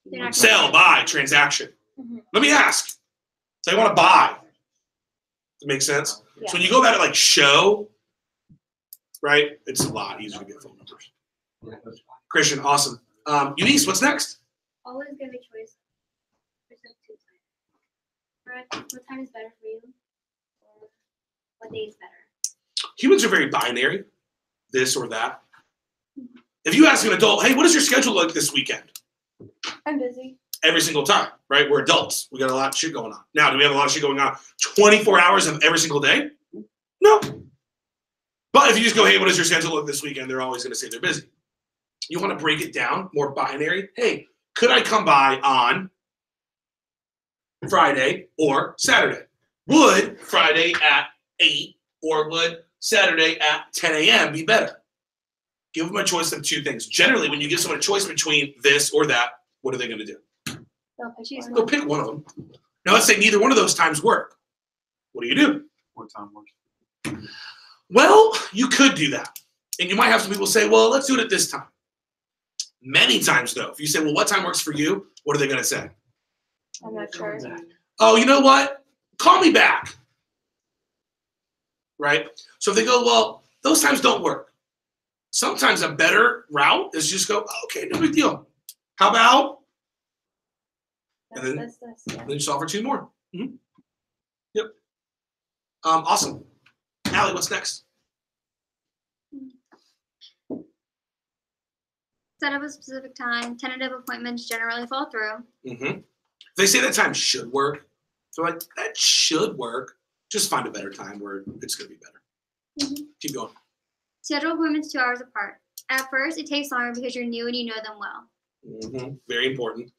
They're not gonna Sell, buy, transaction. Mhm. Let me ask. They want to buy. That makes sense? Yeah. So when you go about it like show, right, it's a lot easier to get phone numbers. Christian, awesome. Eunice, what's next? Always give a choice. Percent two time. Right? What time is better for you? Or what day is better? Humans are very binary, this or that. If you ask an adult, hey, what is your schedule like this weekend? I'm busy. Every single time, right? We're adults. We got a lot of shit going on. Now, do we have a lot of shit going on 24 hours of every single day? No. But if you just go, hey, what is your schedule like this weekend? They're always going to say they're busy. You want to break it down, more binary. Hey, could I come by on Friday or Saturday? Would Friday at 8 or would Saturday at 10 a.m. be better? Give them a choice of two things. Generally, when you give someone a choice between this or that, what are they going to do? They'll pick one of them. Now, let's say neither one of those times work. What do? What time works? Well, you could do that. And you might have some people say, well, let's do it at this time. Many times, though, if you say, well, what time works for you? What are they going to say? I'm not sure. Oh, you know what? Call me back. Right? So if they go, well, those times don't work. Sometimes a better route is just go, okay, no big deal. How about? And then, Yeah. then just offer two more. Mm-hmm. Yep. Awesome. Allie, what's next? Set up a specific time. Tentative appointments generally fall through. Mm-hmm. If they say that time should work, they're like, that should work. Just find a better time where it's going to be better. Mm-hmm. Keep going. Schedule appointments 2 hours apart. At first, it takes longer because you're new and you know them well. Mm-hmm. Very important.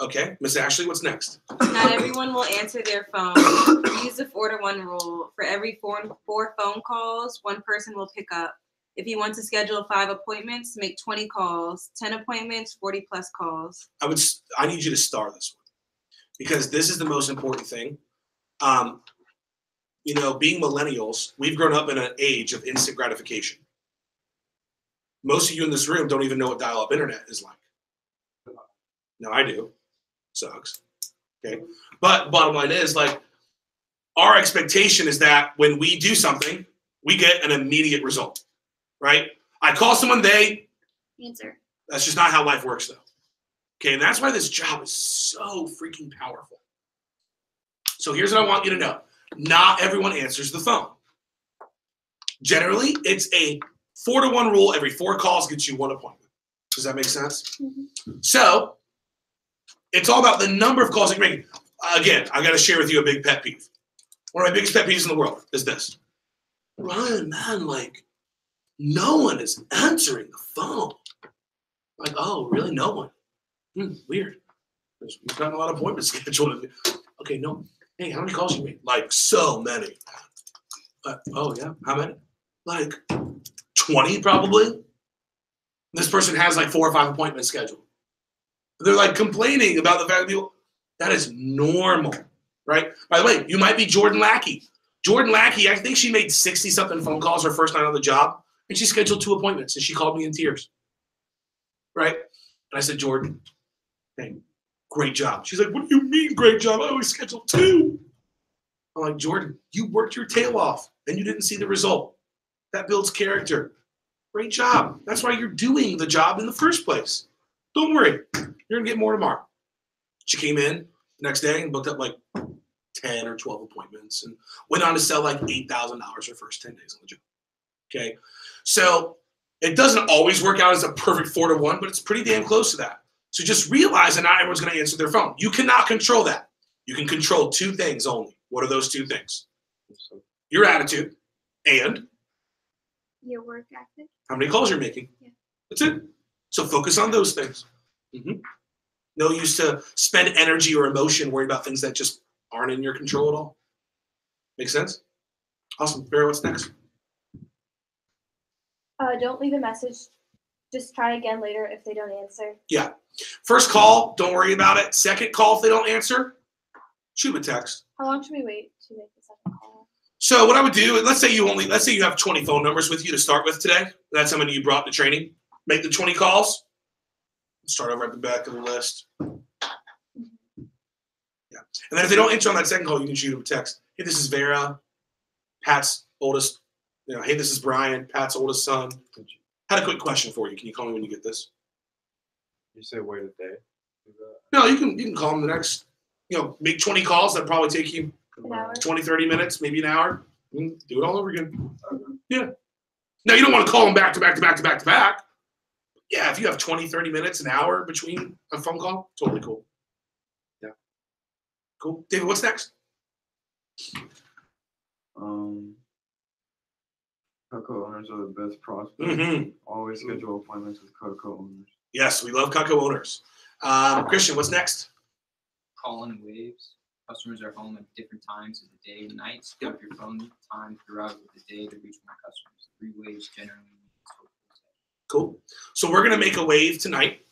Okay, Miss Ashley, what's next? Not everyone will answer their phone. Use the 4-to-1 rule. For every four phone calls, one person will pick up. If you want to schedule 5 appointments, make 20 calls. 10 appointments, 40 plus calls. I need you to star this one because this is the most important thing. You know, being millennials, we've grown up in an age of instant gratification. Most of you in this room don't even know what dial-up internet is like. No, I do. Sucks. Okay. But bottom line is, like, our expectation is that when we do something, we get an immediate result, right? I call someone, they Answer. That's just not how life works, though. Okay, and that's why this job is so freaking powerful. So here's what I want you to know. Not everyone answers the phone. Generally, it's a 4-to-1 rule. Every 4 calls gets you 1 appointment. Does that make sense? Mm-hmm. So it's all about the number of calls that you're making. Again, I got to share with you a big pet peeve. One of my biggest pet peeves in the world is this. Ryan, man, like, no one is answering the phone. Like, oh, really? No one? Weird. We've got a lot of appointments scheduled. Okay, no. Hey, how many calls you made? Like, so many. Oh, yeah? How many? Like, 20 probably. This person has like 4 or 5 appointments scheduled. They're like complaining about the fact that people, that is normal, right? By the way, you might be Jordan Lackey. Jordan Lackey, I think she made 60-something phone calls her first night on the job, and she scheduled 2 appointments, and she called me in tears, right? And I said, Jordan, hey, great job. She's like, what do you mean great job? I always schedule 2. I'm like, Jordan, you worked your tail off, and you didn't see the result. That builds character. Great job. That's why you're doing the job in the first place. Don't worry. You're going to get more tomorrow. She came in the next day and booked up like 10 or 12 appointments and went on to sell like $8,000 her first 10 days on the job. Okay. So it doesn't always work out as a perfect 4-to-1, but it's pretty damn close to that. So just realize that not everyone's going to answer their phone. You cannot control that. You can control 2 things only. What are those 2 things? Your attitude and Your work ethic. how many calls you're making. Yeah. That's it. So focus on those things. Mm-hmm. No use to spend energy or emotion worrying about things that just aren't in your control at all. Make sense? Awesome. Barry, what's next? Don't leave a message. Just try again later if they don't answer. Yeah. First call, don't worry about it. Second call, if they don't answer, shoot them a text. How long should we wait to make the second call? So what I would do, let's say you have 20 phone numbers with you to start with today. That's how many you brought to training. Make the 20 calls. Start over at the back of the list. Yeah. And then if they don't answer on that second call, you can shoot them a text. Hey, this is Vera, Pat's oldest. Hey, this is Brian, Pat's oldest son. Had a quick question for you. Can you call me when you get this? You say wait a day? No, you can call them the next, make 20 calls. That'll probably take you An hour. 20, 30 minutes, maybe an hour. Do it all over again. Yeah. Now, you don't want to call them back to back to back to back to back. Yeah, if you have 20, 30 minutes, an hour between a phone call, totally cool. Yeah. Cool. David, what's next? Cutco owners are the best prospects. Mm-hmm. Always schedule appointments with Cutco owners. Yes, we love Cutco owners. Christian, what's next? Call-in waves. Customers are home at different times of the day and night. Skip your phone time throughout the day to reach more customers. 3 waves generally. Cool. So we're going to make a wave tonight.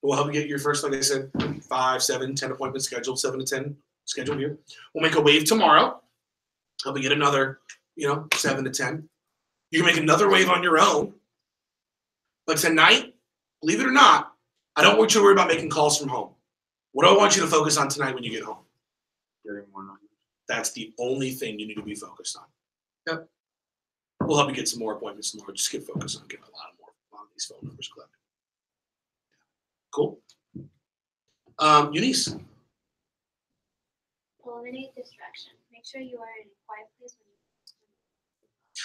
We'll help you get your first, like I said, 5, 7, 10 appointments scheduled, 7 to 10 scheduled here. We'll make a wave tomorrow. Help you get another, 7 to 10. You can make another wave on your own. But tonight, believe it or not, I don't want you to worry about making calls from home. What do I want you to focus on tonight when you get home? Getting more numbers. That's the only thing you need to be focused on. Yep. We'll help you get some more appointments tomorrow. Just get focused on getting a lot of these phone numbers collected. Cool. Eunice. Eliminate distraction. Make sure you are in a quiet place when you.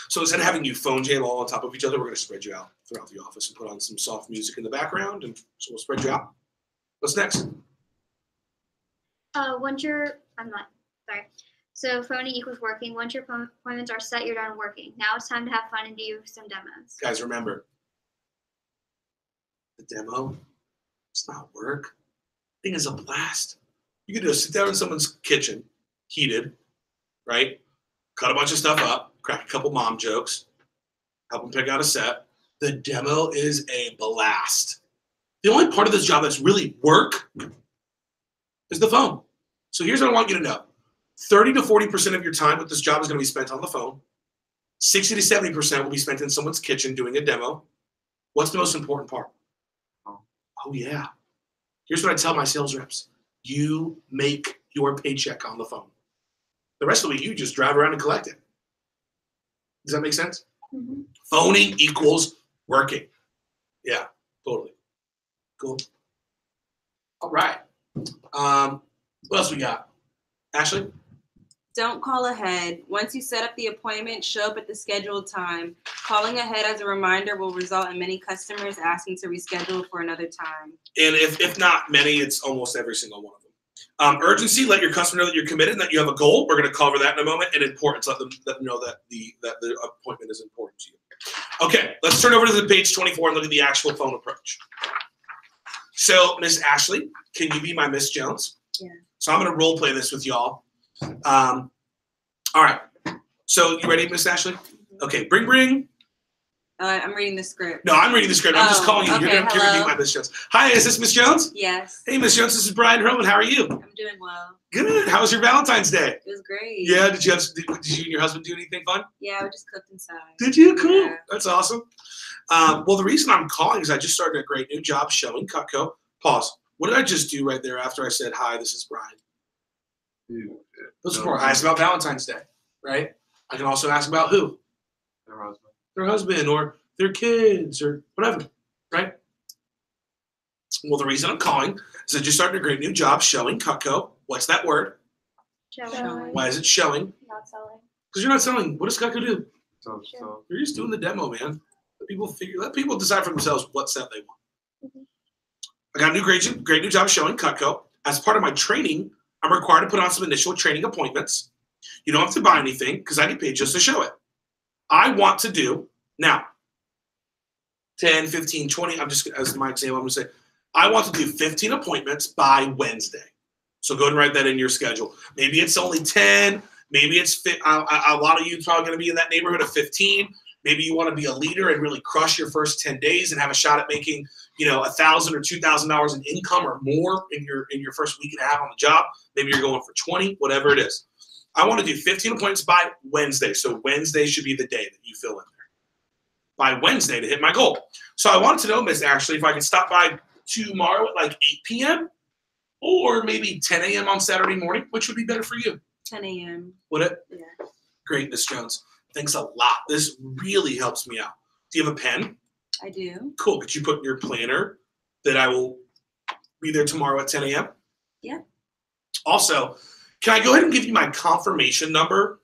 So instead of having you phone jam all on top of each other, we're going to spread you out throughout the office and put on some soft music in the background, and so we'll spread you out. What's next? So phoning equals working. Once your appointments are set, you're done working. Now it's time to have fun and do some demos. Guys, remember, the demo, it's not work. The thing is a blast. You can just sit down in someone's kitchen, heated, right? Cut a bunch of stuff up, crack a couple mom jokes, help them pick out a set. The demo is a blast. The only part of this job that's really work is the phone. So here's what I want you to know. 30 to 40% of your time with this job is going to be spent on the phone. 60 to 70% will be spent in someone's kitchen doing a demo. What's the most important part? Oh, yeah. Here's what I tell my sales reps. You make your paycheck on the phone. The rest of the week, you just drive around and collect it. Does that make sense? Mm-hmm. Phoning equals working. Yeah, totally. Cool. All right. What else we got? Ashley? Don't call ahead. Once you set up the appointment, show up at the scheduled time. Calling ahead as a reminder will result in many customers asking to reschedule for another time. And if not many, it's almost every single one of them. Urgency, let your customer know that you're committed and that you have a goal. We're going to cover that in a moment. And importance, let them know that the appointment is important to you. Okay, let's turn over to the page 24 and look at the actual phone approach. So, Miss Ashley, can you be my Miss Jones? Yeah. So I'm going to role play this with y'all. All right. So you ready, Miss Ashley? Okay, bring. I'm reading the script. No, I'm reading the script. I'm just calling you. Okay, You're going to be my Miss Jones. Hi, is this Miss Jones? Yes. Hey, Miss Jones, this is Brian Hurlman. How are you? I'm doing well. Good. How was your Valentine's Day? It was great. Yeah. Did you and your husband do anything fun? Yeah, we just cooked inside. Did you? Cool. Yeah. That's awesome. Well, the reason I'm calling is I just started a great new job showing Cutco. Pause. What did I just do right there after I said, hi, this is Brian? Those are I asked about Valentine's Day, right? I can also ask about who? Their husband. Their husband or their kids or whatever, right? Well, the reason I'm calling is I just started a great new job showing Cutco. What's that word? Showing. Why is it showing? Not selling. Because you're not selling. What does Cutco do? So You're just doing the demo, man. Let people decide for themselves what set they want. Mm-hmm. I got a great new job showing Cutco. As part of my training, I'm required to put on some initial training appointments. You don't have to buy anything because I get paid just to show it. I want to do, now, 10, 15, 20, as my example, I'm going to say, I want to do 15 appointments by Wednesday. So go and write that in your schedule. Maybe it's only 10. Maybe it's a lot of you probably going to be in that neighborhood of 15. Maybe you want to be a leader and really crush your first 10 days and have a shot at making, $1,000 or $2,000 in income or more in your first week and a half on the job. Maybe you're going for 20, whatever it is. I want to do 15 appointments by Wednesday. So Wednesday should be the day that you fill in there. By Wednesday to hit my goal. So I wanted to know, Miss Ashley, if I could stop by tomorrow at like 8 p.m. or maybe 10 a.m. on Saturday morning, which would be better for you? 10 a.m. Would it? Yeah. Great, Miss Jones. Thanks a lot. This really helps me out. Do you have a pen? I do. Cool. Could you put in your planner that I will be there tomorrow at 10 a.m.? Yeah. Also, can I go ahead and give you my confirmation number?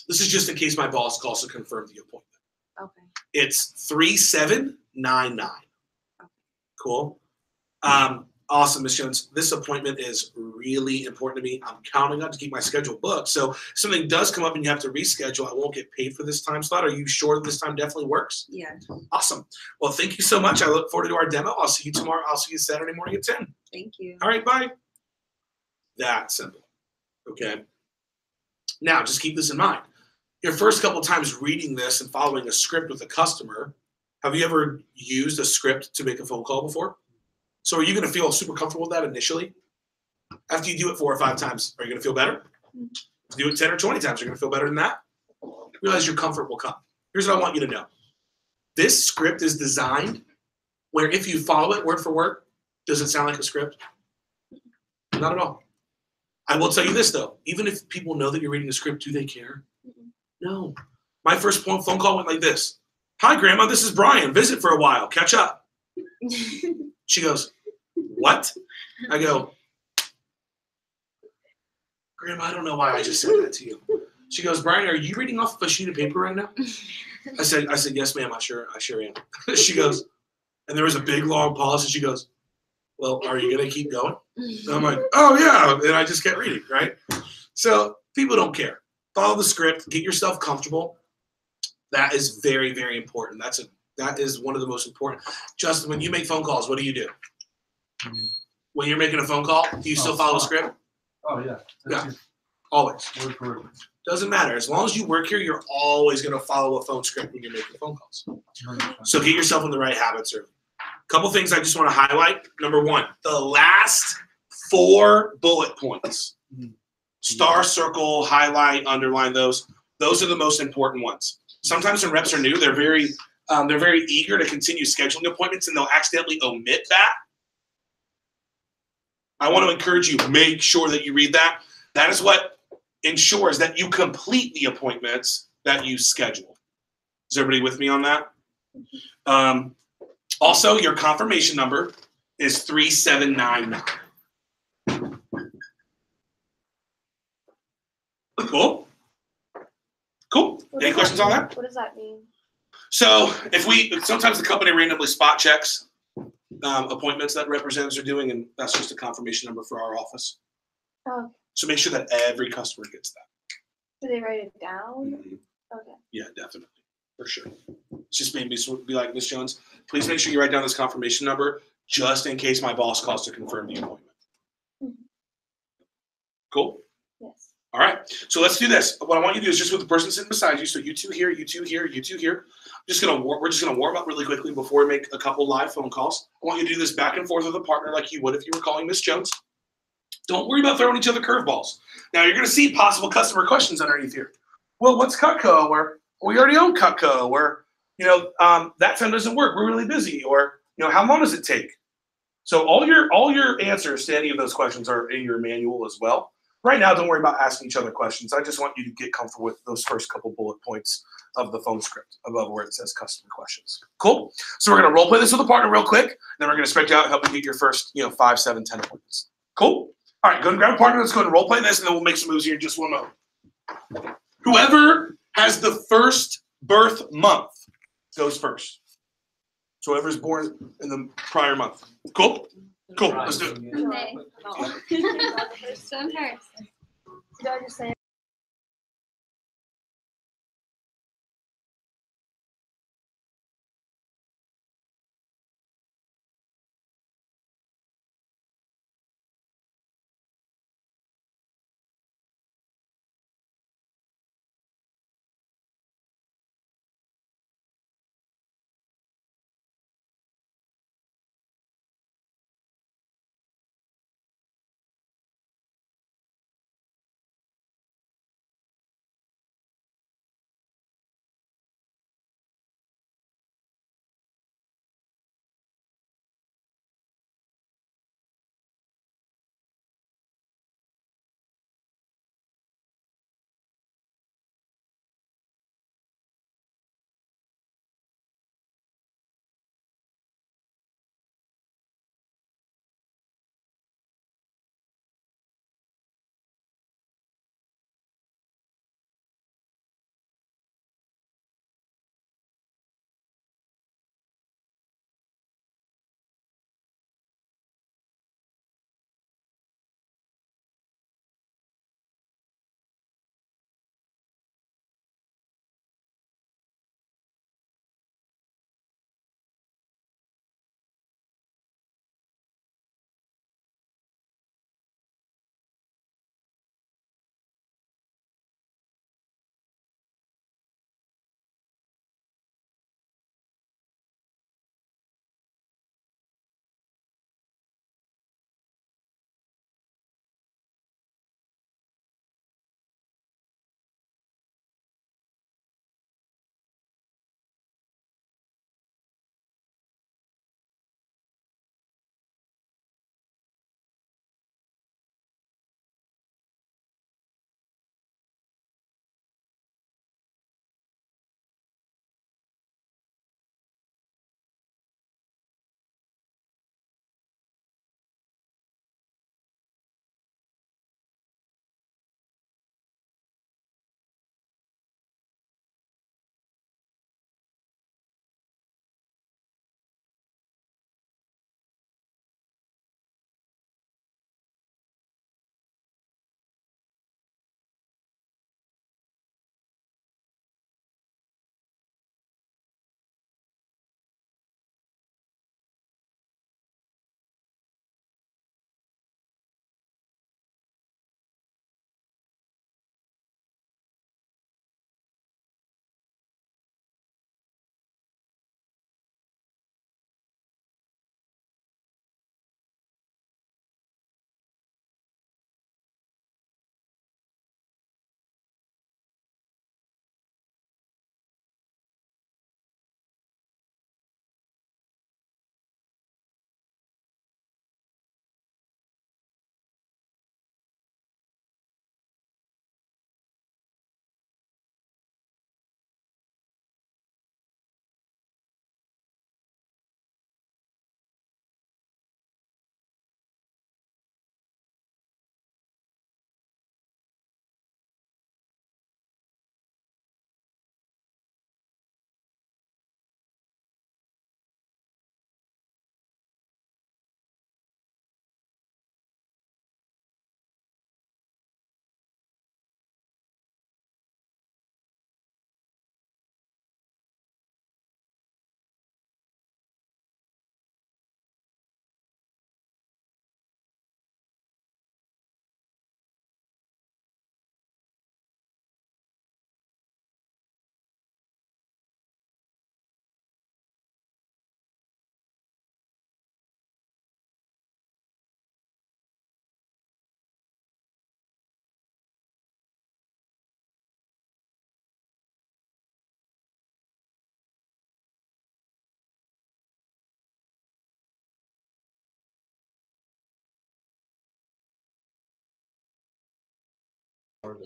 This is just in case my boss calls to confirm the appointment. Okay. It's 3799. Okay. Cool. Awesome, Ms. Jones. This appointment is really important to me. I'm counting on to keep my schedule booked. So if something does come up and you have to reschedule, I won't get paid for this time slot. Are you sure that this time definitely works? Yeah. Awesome. Well, thank you so much. I look forward to our demo. I'll see you tomorrow. I'll see you Saturday morning at 10. Thank you. All right, bye. That simple. Okay. Now, just keep this in mind. Your first couple times reading this and following a script with a customer, have you ever used a script to make a phone call before? So are you going to feel super comfortable with that initially? After you do it 4 or 5 times, are you going to feel better? If you do it 10 or 20 times, you're going to feel better than that? Realize your comfort will come. Here's what I want you to know. This script is designed where if you follow it word for word, does it sound like a script? Not at all. I will tell you this, though. Even if people know that you're reading a script, do they care? No. My first phone call went like this. Hi, Grandma. This is Brian. Visit for a while. Catch up. She goes, what? I go, Grandma, I don't know why I just said that to you. She goes, Brian, are you reading off of a sheet of paper right now? I said, yes, ma'am. I sure am. She goes, and there was a big long pause, and she goes, well, are you going to keep going? And I'm like, oh, yeah. And I just kept reading, right? So people don't care. Follow the script. Get yourself comfortable. That is very, very important. That is one of the most important. Justin, when you make phone calls, what do you do? When you're making a phone call, do you still follow the script? Oh, yeah. Yeah. Always. Word for word. Doesn't matter. As long as you work here, you're always going to follow a phone script when you're making phone calls. 100%. So get yourself in the right habits early. Couple things I just want to highlight. Number 1, the last 4 bullet points. Star, circle, highlight, underline those. Those are the most important ones. Sometimes when reps are new, they're very eager to continue scheduling appointments, and they'll accidentally omit that. I want to encourage you, make sure that you read that. That is what ensures that you complete the appointments that you schedule. Is everybody with me on that? Also, your confirmation number is 3799. Cool? Cool. Any questions on that? What does that mean? So sometimes the company randomly spot checks appointments that representatives are doing, and that's just a confirmation number for our office. Oh, So make sure that every customer gets that. do they write it down? Mhm. Okay. Yeah, definitely. For sure. It's just made me be like, Miss Jones, please make sure you write down this confirmation number just in case my boss calls to confirm the appointment. Mhm. Cool? Yes. All right. So let's do this. What I want you to do is just with the person sitting beside you. So you two here, you two here, you two here. We're just gonna warm up really quickly before we make a couple live phone calls. I want you to do this back and forth with a partner like you would if you were calling Miss Jones. Don't worry about throwing each other curveballs. Now you're gonna see possible customer questions underneath here. Well, what's Cutco? Or we already own Cutco. Or that time doesn't work. We're really busy. Or how long does it take? So all your answers to any of those questions are in your manual as well. Right now, don't worry about asking each other questions. I just want you to get comfortable with those first couple bullet points of the phone script above where it says customer questions. Cool? So we're going to role play this with a partner real quick. Then we're going to spec you out and help you get your first 5, 7, 10 appointments. Cool? All right, go and grab a partner. Let's go ahead and role play this, and then we'll make some moves here in just one moment. Whoever has the first birth month goes first. So whoever's born in the prior month. Cool? Cool. Let's do it. Okay. So embarrassed. Do I just say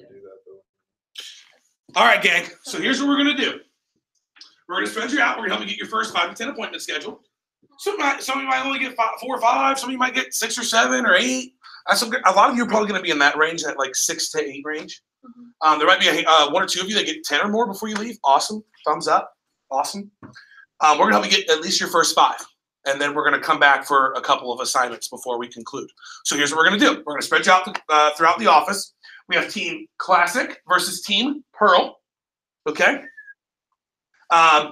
rather do that though. All right, gang. So here's what we're gonna do. We're gonna spread you out. We're gonna help you get your first 5 to 10 appointments scheduled. Some of you might only get 4 or 5. Some of you might get 6 or 7 or 8. A lot of you are probably gonna be in that range, that like 6 to 8 range. There might be 1 or 2 of you that get 10 or more before you leave. Awesome. Thumbs up. Awesome. We're gonna help you get at least your first 5. And then we're going to come back for a couple of assignments before we conclude. So here's what we're going to do. We're going to spread you out throughout the office. We have Team Classic versus Team Pearl. Okay?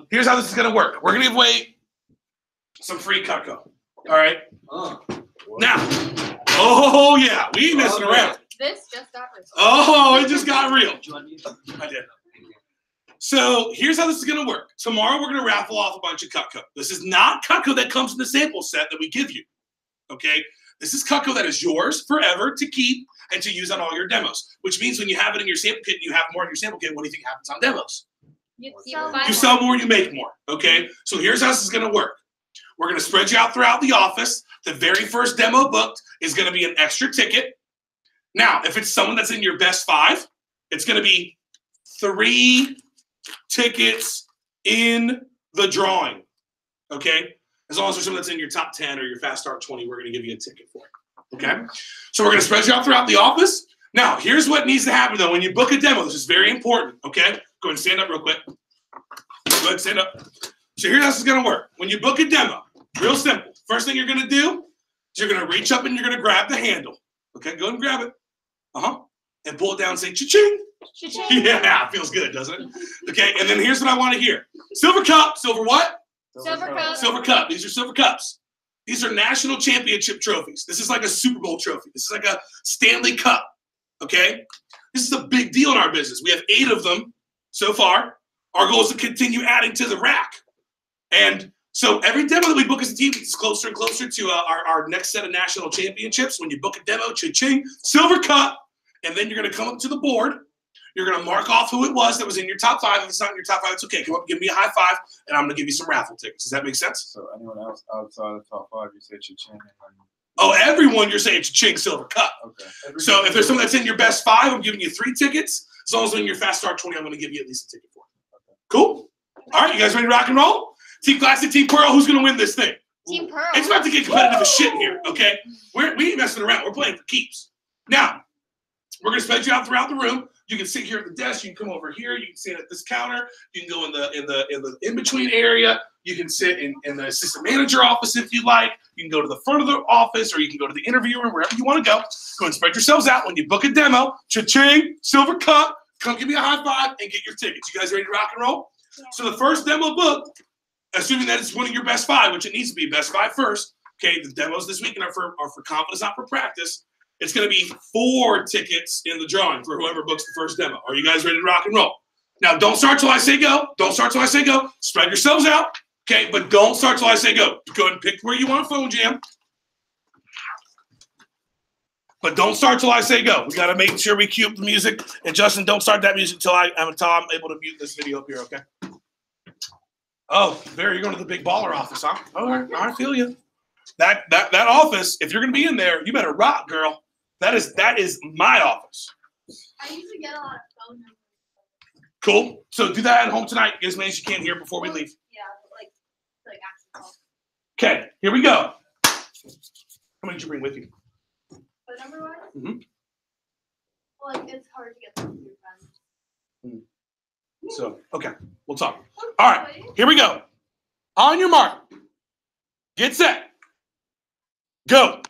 Here's how this is going to work. We're going to give away some free Cutco. All right? Now, oh, yeah. We ain't messing around. This just got real. Oh, it just got real. I did. So here's how this is going to work. Tomorrow we're going to raffle off a bunch of Cutco. This is not Cutco that comes in the sample set that we give you, okay? This is Cutco that is yours forever to keep and to use on all your demos, which means when you have it in your sample kit and you have more in your sample kit, what do you think happens on demos? You You sell more, you make more, okay? So here's how this is going to work. We're going to spread you out throughout the office. The very first demo booked is going to be an extra ticket. Now, if it's someone that's in your best 5, it's going to be 3 tickets in the drawing, okay? As long as there's someone that's in your top 10 or your fast start 20, we're going to give you a ticket for it, okay? So we're going to spread you out throughout the office. Now, here's what needs to happen, though. When you book a demo, this is very important, okay? Go ahead and stand up real quick. Go ahead and stand up. So here's how this is going to work. When you book a demo, real simple. First thing you're going to do is you're going to reach up and you're going to grab the handle, okay? Go ahead and grab it. And pull it down and say, cha-ching. Cha-ching. Yeah, feels good, doesn't it? Okay, and then here's what I want to hear. Silver cup. Silver what? Silver cup. Silver cup. These are silver cups. These are national championship trophies. This is like a Super Bowl trophy. This is like a Stanley Cup, okay? This is a big deal in our business. We have 8 of them so far. Our goal is to continue adding to the rack. And so every demo that we book as a team gets closer and closer to our next set of national championships. When you book a demo, cha-ching, silver cup. And then you're going to come up to the board. You're going to mark off who it was that was in your top 5. If it's not in your top 5, it's okay. Come up, give me a high 5, and I'm going to give you some raffle tickets. Does that make sense? So anyone else outside the top 5, you say cha-ching. Oh, everyone, you're saying cha-ching, silver cup. Okay. So if there's someone that's in your best 5, I'm giving you 3 tickets. As long as they're in your fast start 20, I'm going to give you at least a ticket for it. Okay. Cool? All right, you guys ready to rock and roll? Team Classic, Team Pearl, who's going to win this thing? Team Pearl. It's about to get competitive as shit here, okay? We ain't messing around. We're playing for keeps. Now, we're going to spread you out throughout the room. You can sit here at the desk. You can come over here. You can sit at this counter. You can go in the in-between area. You can sit in the assistant manager office if you like. You can go to the front of the office, or you can go to the interview room, wherever you want to go. Go and spread yourselves out. When you book a demo, cha-ching, silver cup, come give me a high 5 and get your tickets. You guys ready to rock and roll? Yeah. So the first demo book, assuming that it's one of your best 5, which it needs to be best 5 first. Okay, the demos this weekend are for confidence, not for practice. It's going to be 4 tickets in the drawing for whoever books the first demo. Are you guys ready to rock and roll? Now, don't start till I say go. Don't start till I say go. Spread yourselves out, okay? But don't start till I say go. Go ahead and pick where you want a phone jam. But don't start till I say go. We got to make sure we cue up the music. And Justin, don't start that music until I'm able to mute this video up here, okay? Oh, there, you're going to the big baller office, huh? All right, I feel you. That office, if you're going to be in there, you better rock, girl. That is my office. I usually get a lot of phone numbers. Cool. So do that at home tonight, as many as you can here before we leave. Yeah, like actual calls. Okay, here we go. How many did you bring with you? Phone number wise? Mm-hmm. Well, like it's hard to get them through friends. So, okay, we'll talk. All right, here we go. On your mark. Get set. Go.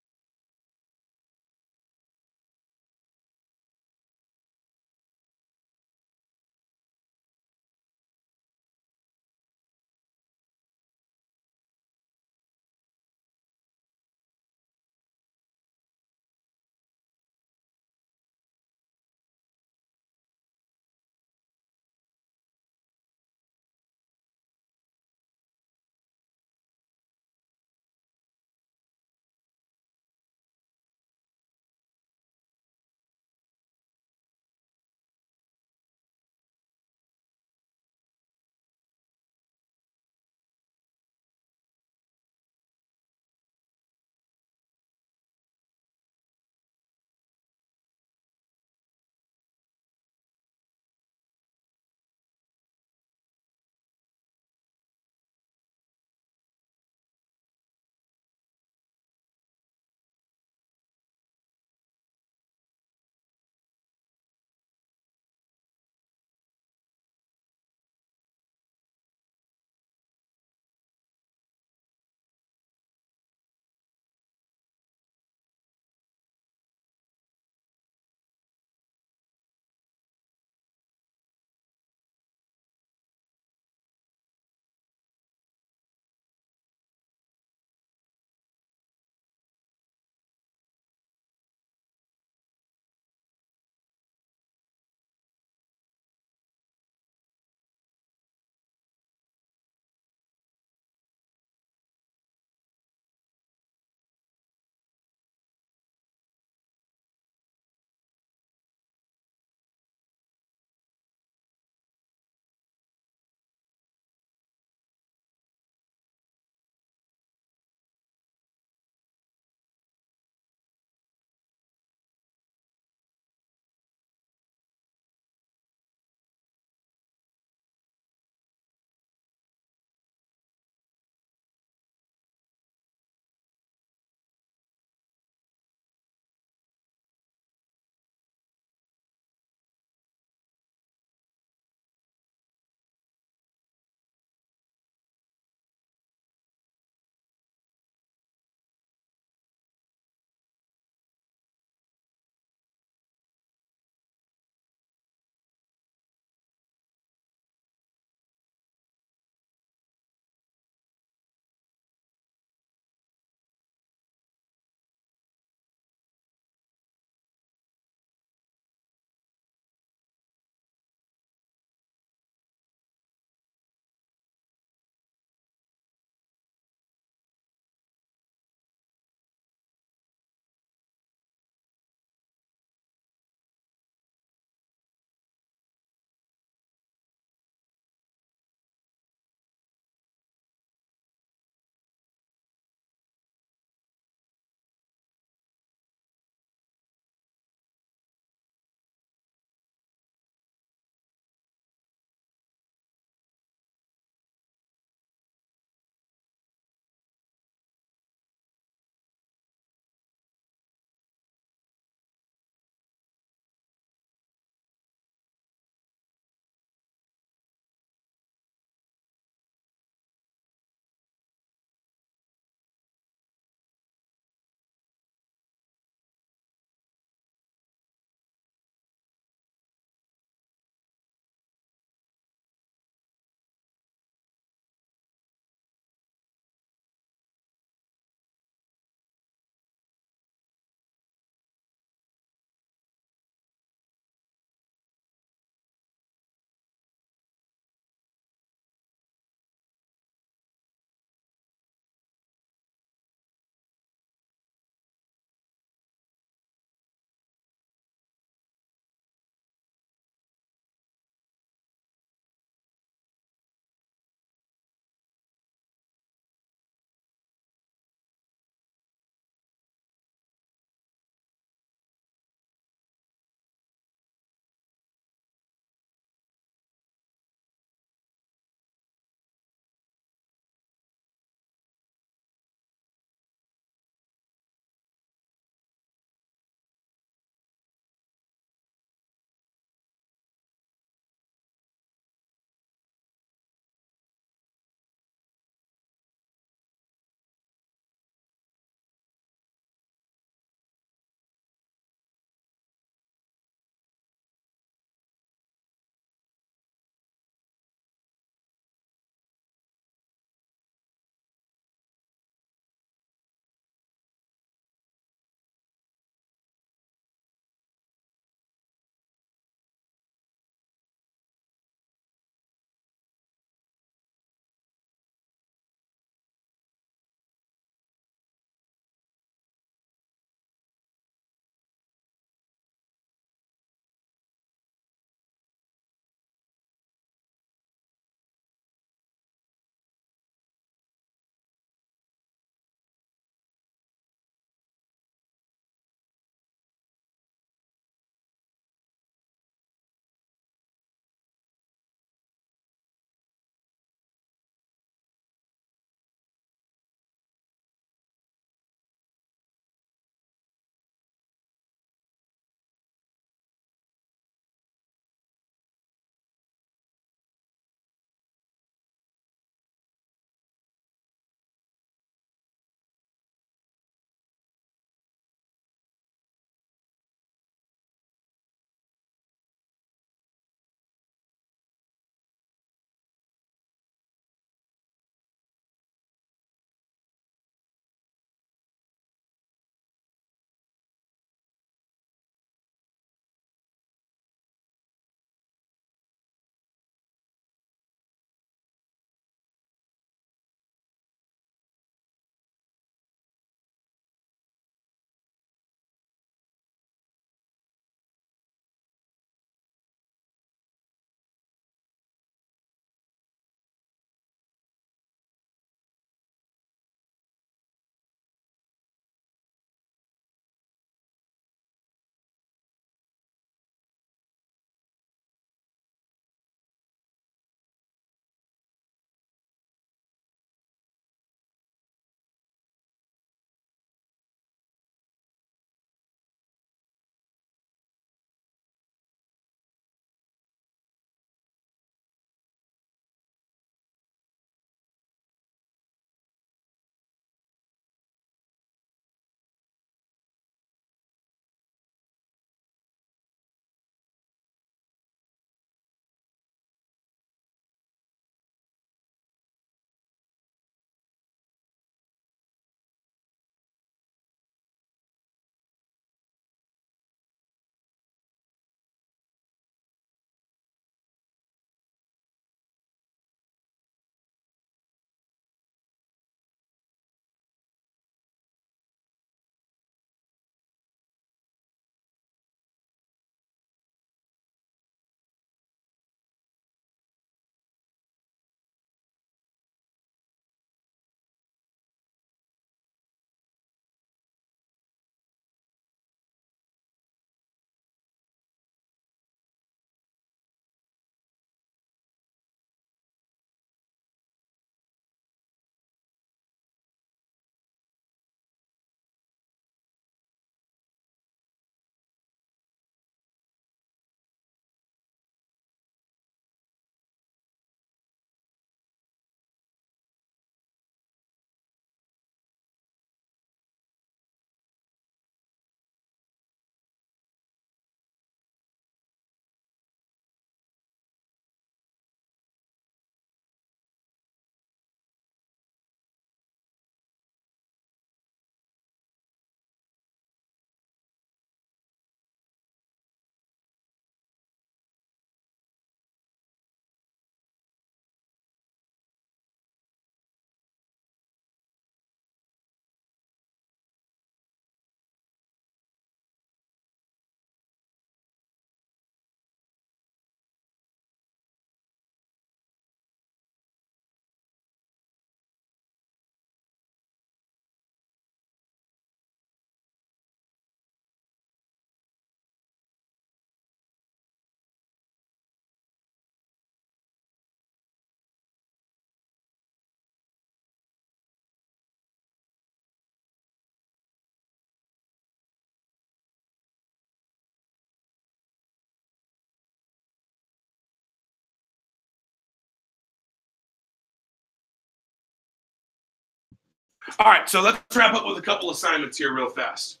All right, so let's wrap up with a couple assignments here real fast.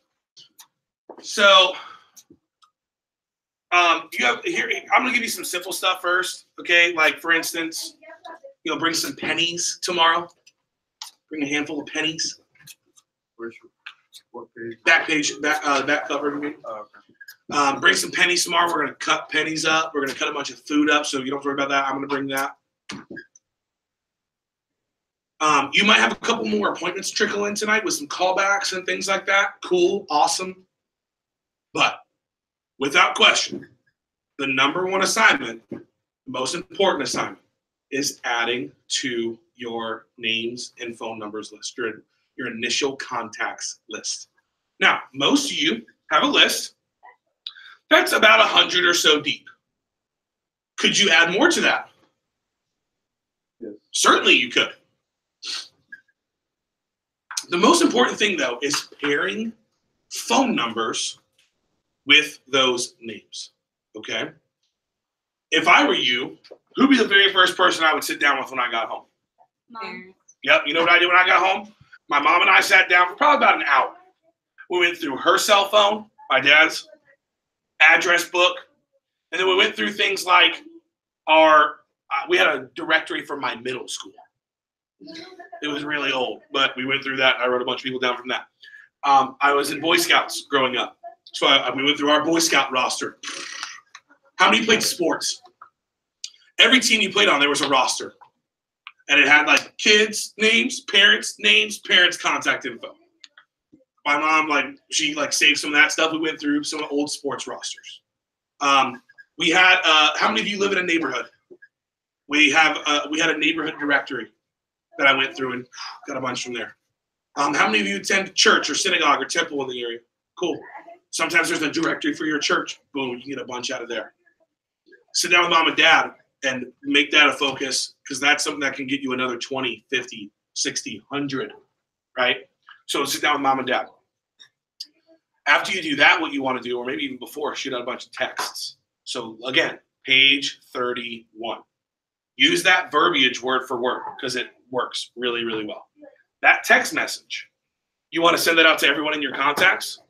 So, you have here. I'm gonna give you some simple stuff first, okay? Like for instance, bring some pennies tomorrow. Bring a handful of pennies. What page? Back page, back cover. Oh, okay. Bring some pennies tomorrow. We're gonna cut pennies up. We're gonna cut a bunch of food up, so you don't have to worry about that. I'm gonna bring that. You might have a couple more appointments trickle in tonight with some callbacks and things like that. Cool, awesome. But without question, the number one assignment, the most important assignment, is adding to your names and phone numbers list, your initial contacts list. Now, most of you have a list that's about 100 or so deep. Could you add more to that? Yes. Certainly you could. The most important thing, though, is pairing phone numbers with those names, okay? If I were you, who'd be the very first person I would sit down with when I got home? Mom. Yep, you know what I did when I got home? My mom and I sat down for probably about an hour. We went through her cell phone, my dad's, address book, and then we went through things like we had a directory for my middle school. It was really old, but we went through that. I wrote a bunch of people down from that. I was in Boy Scouts growing up. So we went through our Boy Scout roster. How many played sports? Every team you played on, there was a roster. And it had like kids' names, parents' contact info. My mom, she saved some of that stuff. We went through some old sports rosters. We had, how many of you live in a neighborhood? We had a neighborhood directory that I went through and got a bunch from there. How many of you attend church or synagogue or temple in the area? Cool. Sometimes there's a directory for your church. Boom, you can get a bunch out of there. Sit down with mom and dad and make that a focus, because that's something that can get you another 20, 50, 60, 100, right? So sit down with mom and dad. After you do that, what you want to do, or maybe even before, shoot out a bunch of texts. So again, page 31. Use that verbiage word for word, because it works really, really well. That text message, you want to send that out to everyone in your contacts.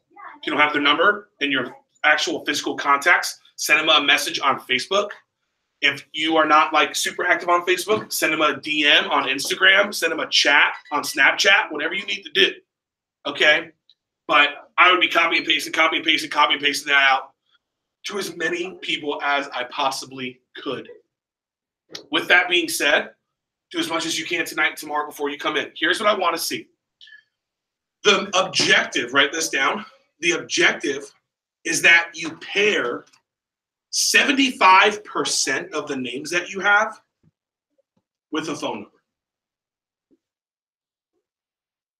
If you don't have their number in your actual physical contacts, send them a message on Facebook. If you are not super active on Facebook, send them a DM on Instagram, send them a chat on Snapchat, whatever you need to do. Okay? But I would be copy and pasting that out to as many people as I possibly could. With that being said, do as much as you can tonight and tomorrow before you come in. Here's what I want to see. The objective, write this down. The objective is that you pair 75% of the names that you have with a phone number.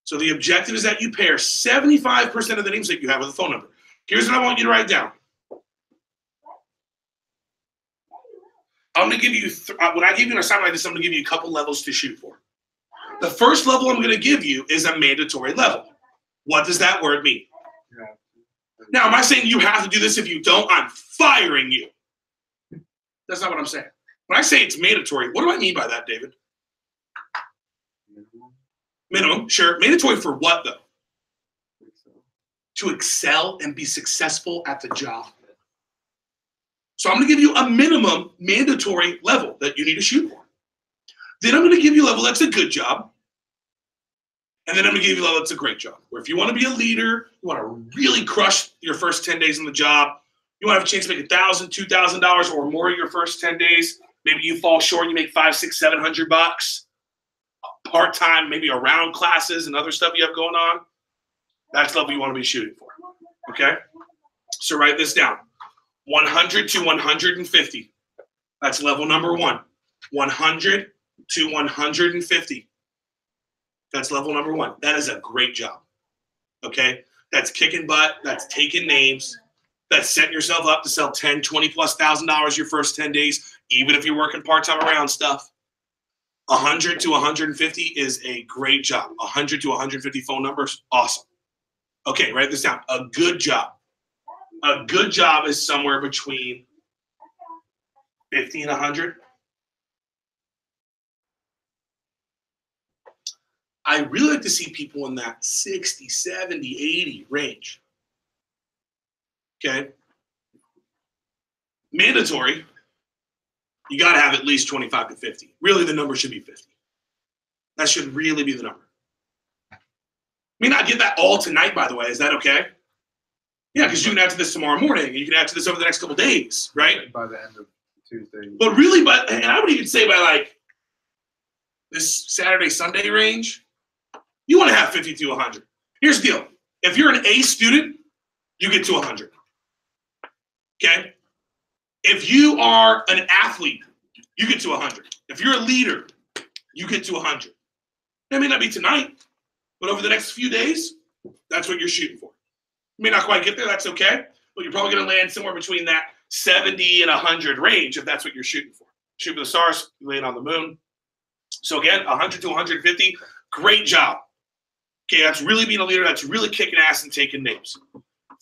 So the objective is that you pair 75% of the names that you have with a phone number. Here's what I want you to write down. I'm going to give you, when I give you an assignment like this, I'm going to give you a couple levels to shoot for. The first level I'm going to give you is a mandatory level. What does that word mean? Yeah. Now, am I saying you have to do this? If you don't, I'm firing you. That's not what I'm saying. When I say it's mandatory, what do I mean by that, David? Minimum, sure. Mandatory for what, though? To excel and be successful at the job. So I'm going to give you a minimum mandatory level that you need to shoot for. Then I'm going to give you a level that's a good job. And then I'm going to give you a level that's a great job. Where if you want to be a leader, you want to really crush your first 10 days on the job, you want to have a chance to make $1,000, $2,000 or more your first 10 days. Maybe you fall short and you make $500, $600, $700 part-time, maybe around classes and other stuff you have going on. That's the level you want to be shooting for. Okay? So write this down. 100 to 150. That's level number one. 100 to 150. That's level number one. That is a great job. Okay? That's kicking butt. That's taking names. That's setting yourself up to sell $10,000, $20,000+ your first 10 days, even if you're working part-time around stuff. 100 to 150 is a great job. 100 to 150 phone numbers, awesome. Okay, write this down. A good job. A good job is somewhere between 50 and 100. I really like to see people in that 60, 70, 80 range. Okay? Mandatory, you got to have at least 25 to 50. Really, the number should be 50. That should really be the number. May not get that all tonight, by the way. Is that okay? Yeah, because you can add to this tomorrow morning, and you can add to this over the next couple days, right? By the end of Tuesday. But really, and I would even say by like this Saturday, Sunday range, you want to have 50 to 100. Here's the deal. If you're an A student, you get to 100. Okay? If you are an athlete, you get to 100. If you're a leader, you get to 100. That may not be tonight, but over the next few days, that's what you're shooting for. You may not quite get there, that's okay, but you're probably going to land somewhere between that 70 and 100 range if that's what you're shooting for. Shoot for the stars, you land on the moon. So again, 100 to 150, great job. Okay, that's really being a leader. That's really kicking ass and taking names.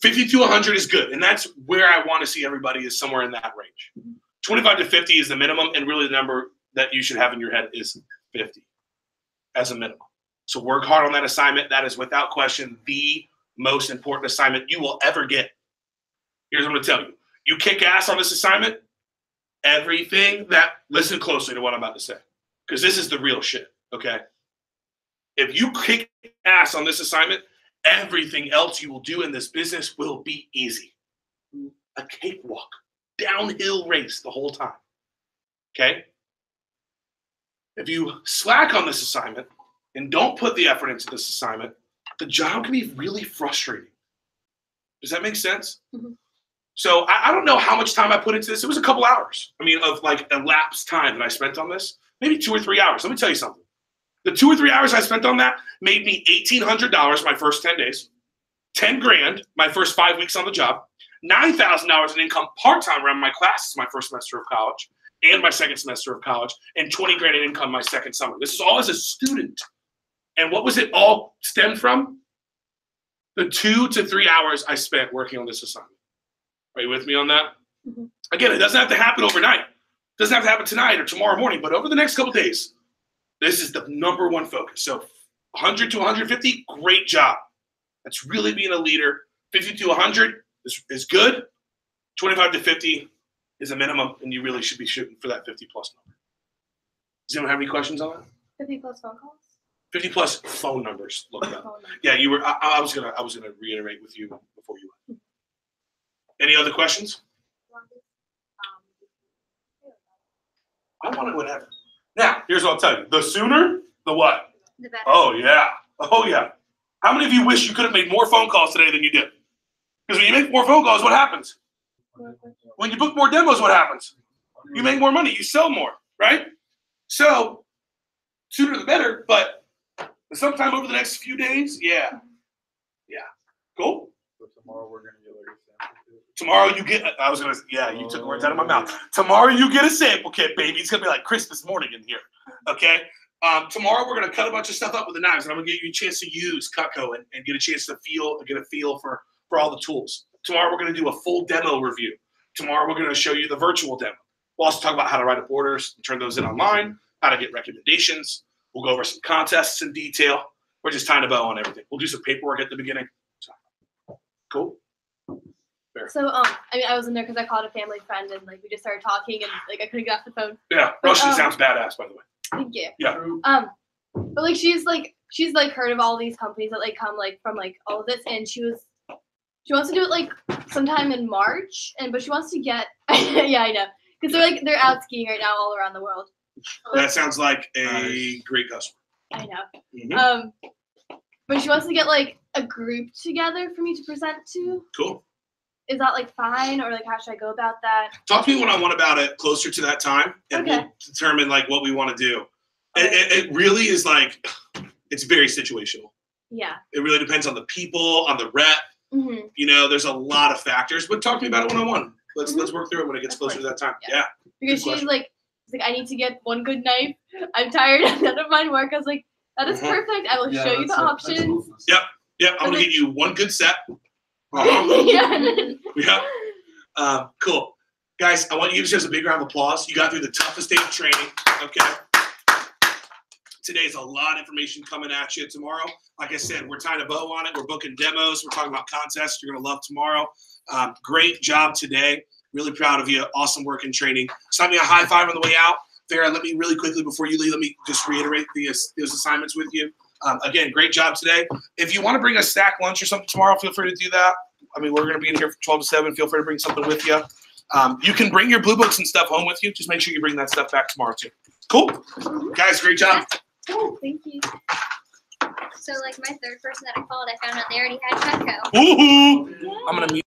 50 to 100 is good, and that's where I want to see everybody is somewhere in that range. 25 to 50 is the minimum, and really the number that you should have in your head is 50 as a minimum. So work hard on that assignment. That is without question the most important assignment you will ever get. Here's what I'm going to tell you. You kick ass on this assignment, everything that, listen closely to what I'm about to say, because this is the real shit, okay? If you kick ass on this assignment, everything else you will do in this business will be easy. A cakewalk, downhill race the whole time, okay? If you slack on this assignment and don't put the effort into this assignment, the job can be really frustrating. Does that make sense? Mm-hmm. So I don't know how much time I put into this. It was a couple hours. I mean, of like elapsed time that I spent on this, maybe 2 or 3 hours. Let me tell you something. The 2 or 3 hours I spent on that made me $1,800 my first 10 days, 10 grand my first 5 weeks on the job, $9,000 in income part-time around my classes my first semester of college and my second semester of college, and 20 grand in income my second summer. This is all as a student. And what was it all stemmed from? The 2 to 3 hours I spent working on this assignment. Are you with me on that? Mm-hmm. Again, it doesn't have to happen overnight. It doesn't have to happen tonight or tomorrow morning, but over the next couple days, this is the number one focus. So 100 to 150, great job. That's really being a leader. 50 to 100 is good. 25 to 50 is a minimum, and you really should be shooting for that 50 plus number. Does anyone have any questions on that? 50 plus phone calls? 50 plus phone numbers. Look that up. Yeah, you were. I was gonna reiterate with you before you went. Any other questions? I want it whenever. Now, here's what I'll tell you. The sooner, the what? The better. Oh, yeah. Oh, yeah. How many of you wish you could have made more phone calls today than you did? Because when you make more phone calls, what happens? When you book more demos, what happens? You make more money. You sell more, right? So, sooner the better, but sometime over the next few days, yeah. Yeah. Cool? So tomorrow we're going to get like a sample kit. Tomorrow you get, you took the words out of my mouth. Tomorrow you get a sample kit, baby. It's going to be like Christmas morning in here, okay? Tomorrow we're going to cut a bunch of stuff up with the knives, and I'm going to give you a chance to use Cutco and get a chance to get a feel for all the tools. Tomorrow we're going to do a full demo review. Tomorrow we're going to show you the virtual demo. We'll also talk about how to write up orders and turn those in online, how to get recommendations. We'll go over some contests in detail. We're just tying a bow on everything. We'll do some paperwork at the beginning. So, cool. Fair. So, I was in there because I called a family friend and like we just started talking and like I couldn't get off the phone. Yeah, Russian sounds badass, by the way. Thank you. Yeah. But like she's heard of all these companies that like come like from like all of this, and she wants to do it like sometime in March, but she wants to get yeah, I know, because they're out skiing right now all around the world. That sounds like a great customer. I know. Mm-hmm. But she wants to get like a group together for me to present to. Cool. Is that like fine, or like how should I go about that? Talk to me when I want about it closer to that time, and we'll determine like what we want to do. Okay. It really is like, it's very situational. Yeah. It really depends on the people, on the rep. Mm-hmm. You know, there's a lot of factors. But talk to me about it one-on-one. Let's work through it when it gets closer to that time. Yeah. Because she's like, I need to get one good knife. I'm tired. None of mine work. I was like, that is perfect. I will show you the options. Yep. I'm gonna get you one good set. Cool. Guys, I want you to give yourselves a big round of applause. You got through the toughest day of training. Okay. Today's a lot of information coming at you. Tomorrow, like I said, we're tying a bow on it. We're booking demos. We're talking about contests you're going to love tomorrow. Great job today. Really proud of you. Awesome work and training. Sign me a high five on the way out. Farrah, let me really quickly, before you leave, let me just reiterate those assignments with you. Again, great job today. If you want to bring a stack lunch or something tomorrow, feel free to do that. I mean, we're going to be in here from 12 to 7. Feel free to bring something with you. You can bring your blue books and stuff home with you. Just make sure you bring that stuff back tomorrow, too. Cool. Guys, great job. Thank you. So like my third person that I called, I found out they already had Cutco. Woohoo! I'm going to mute.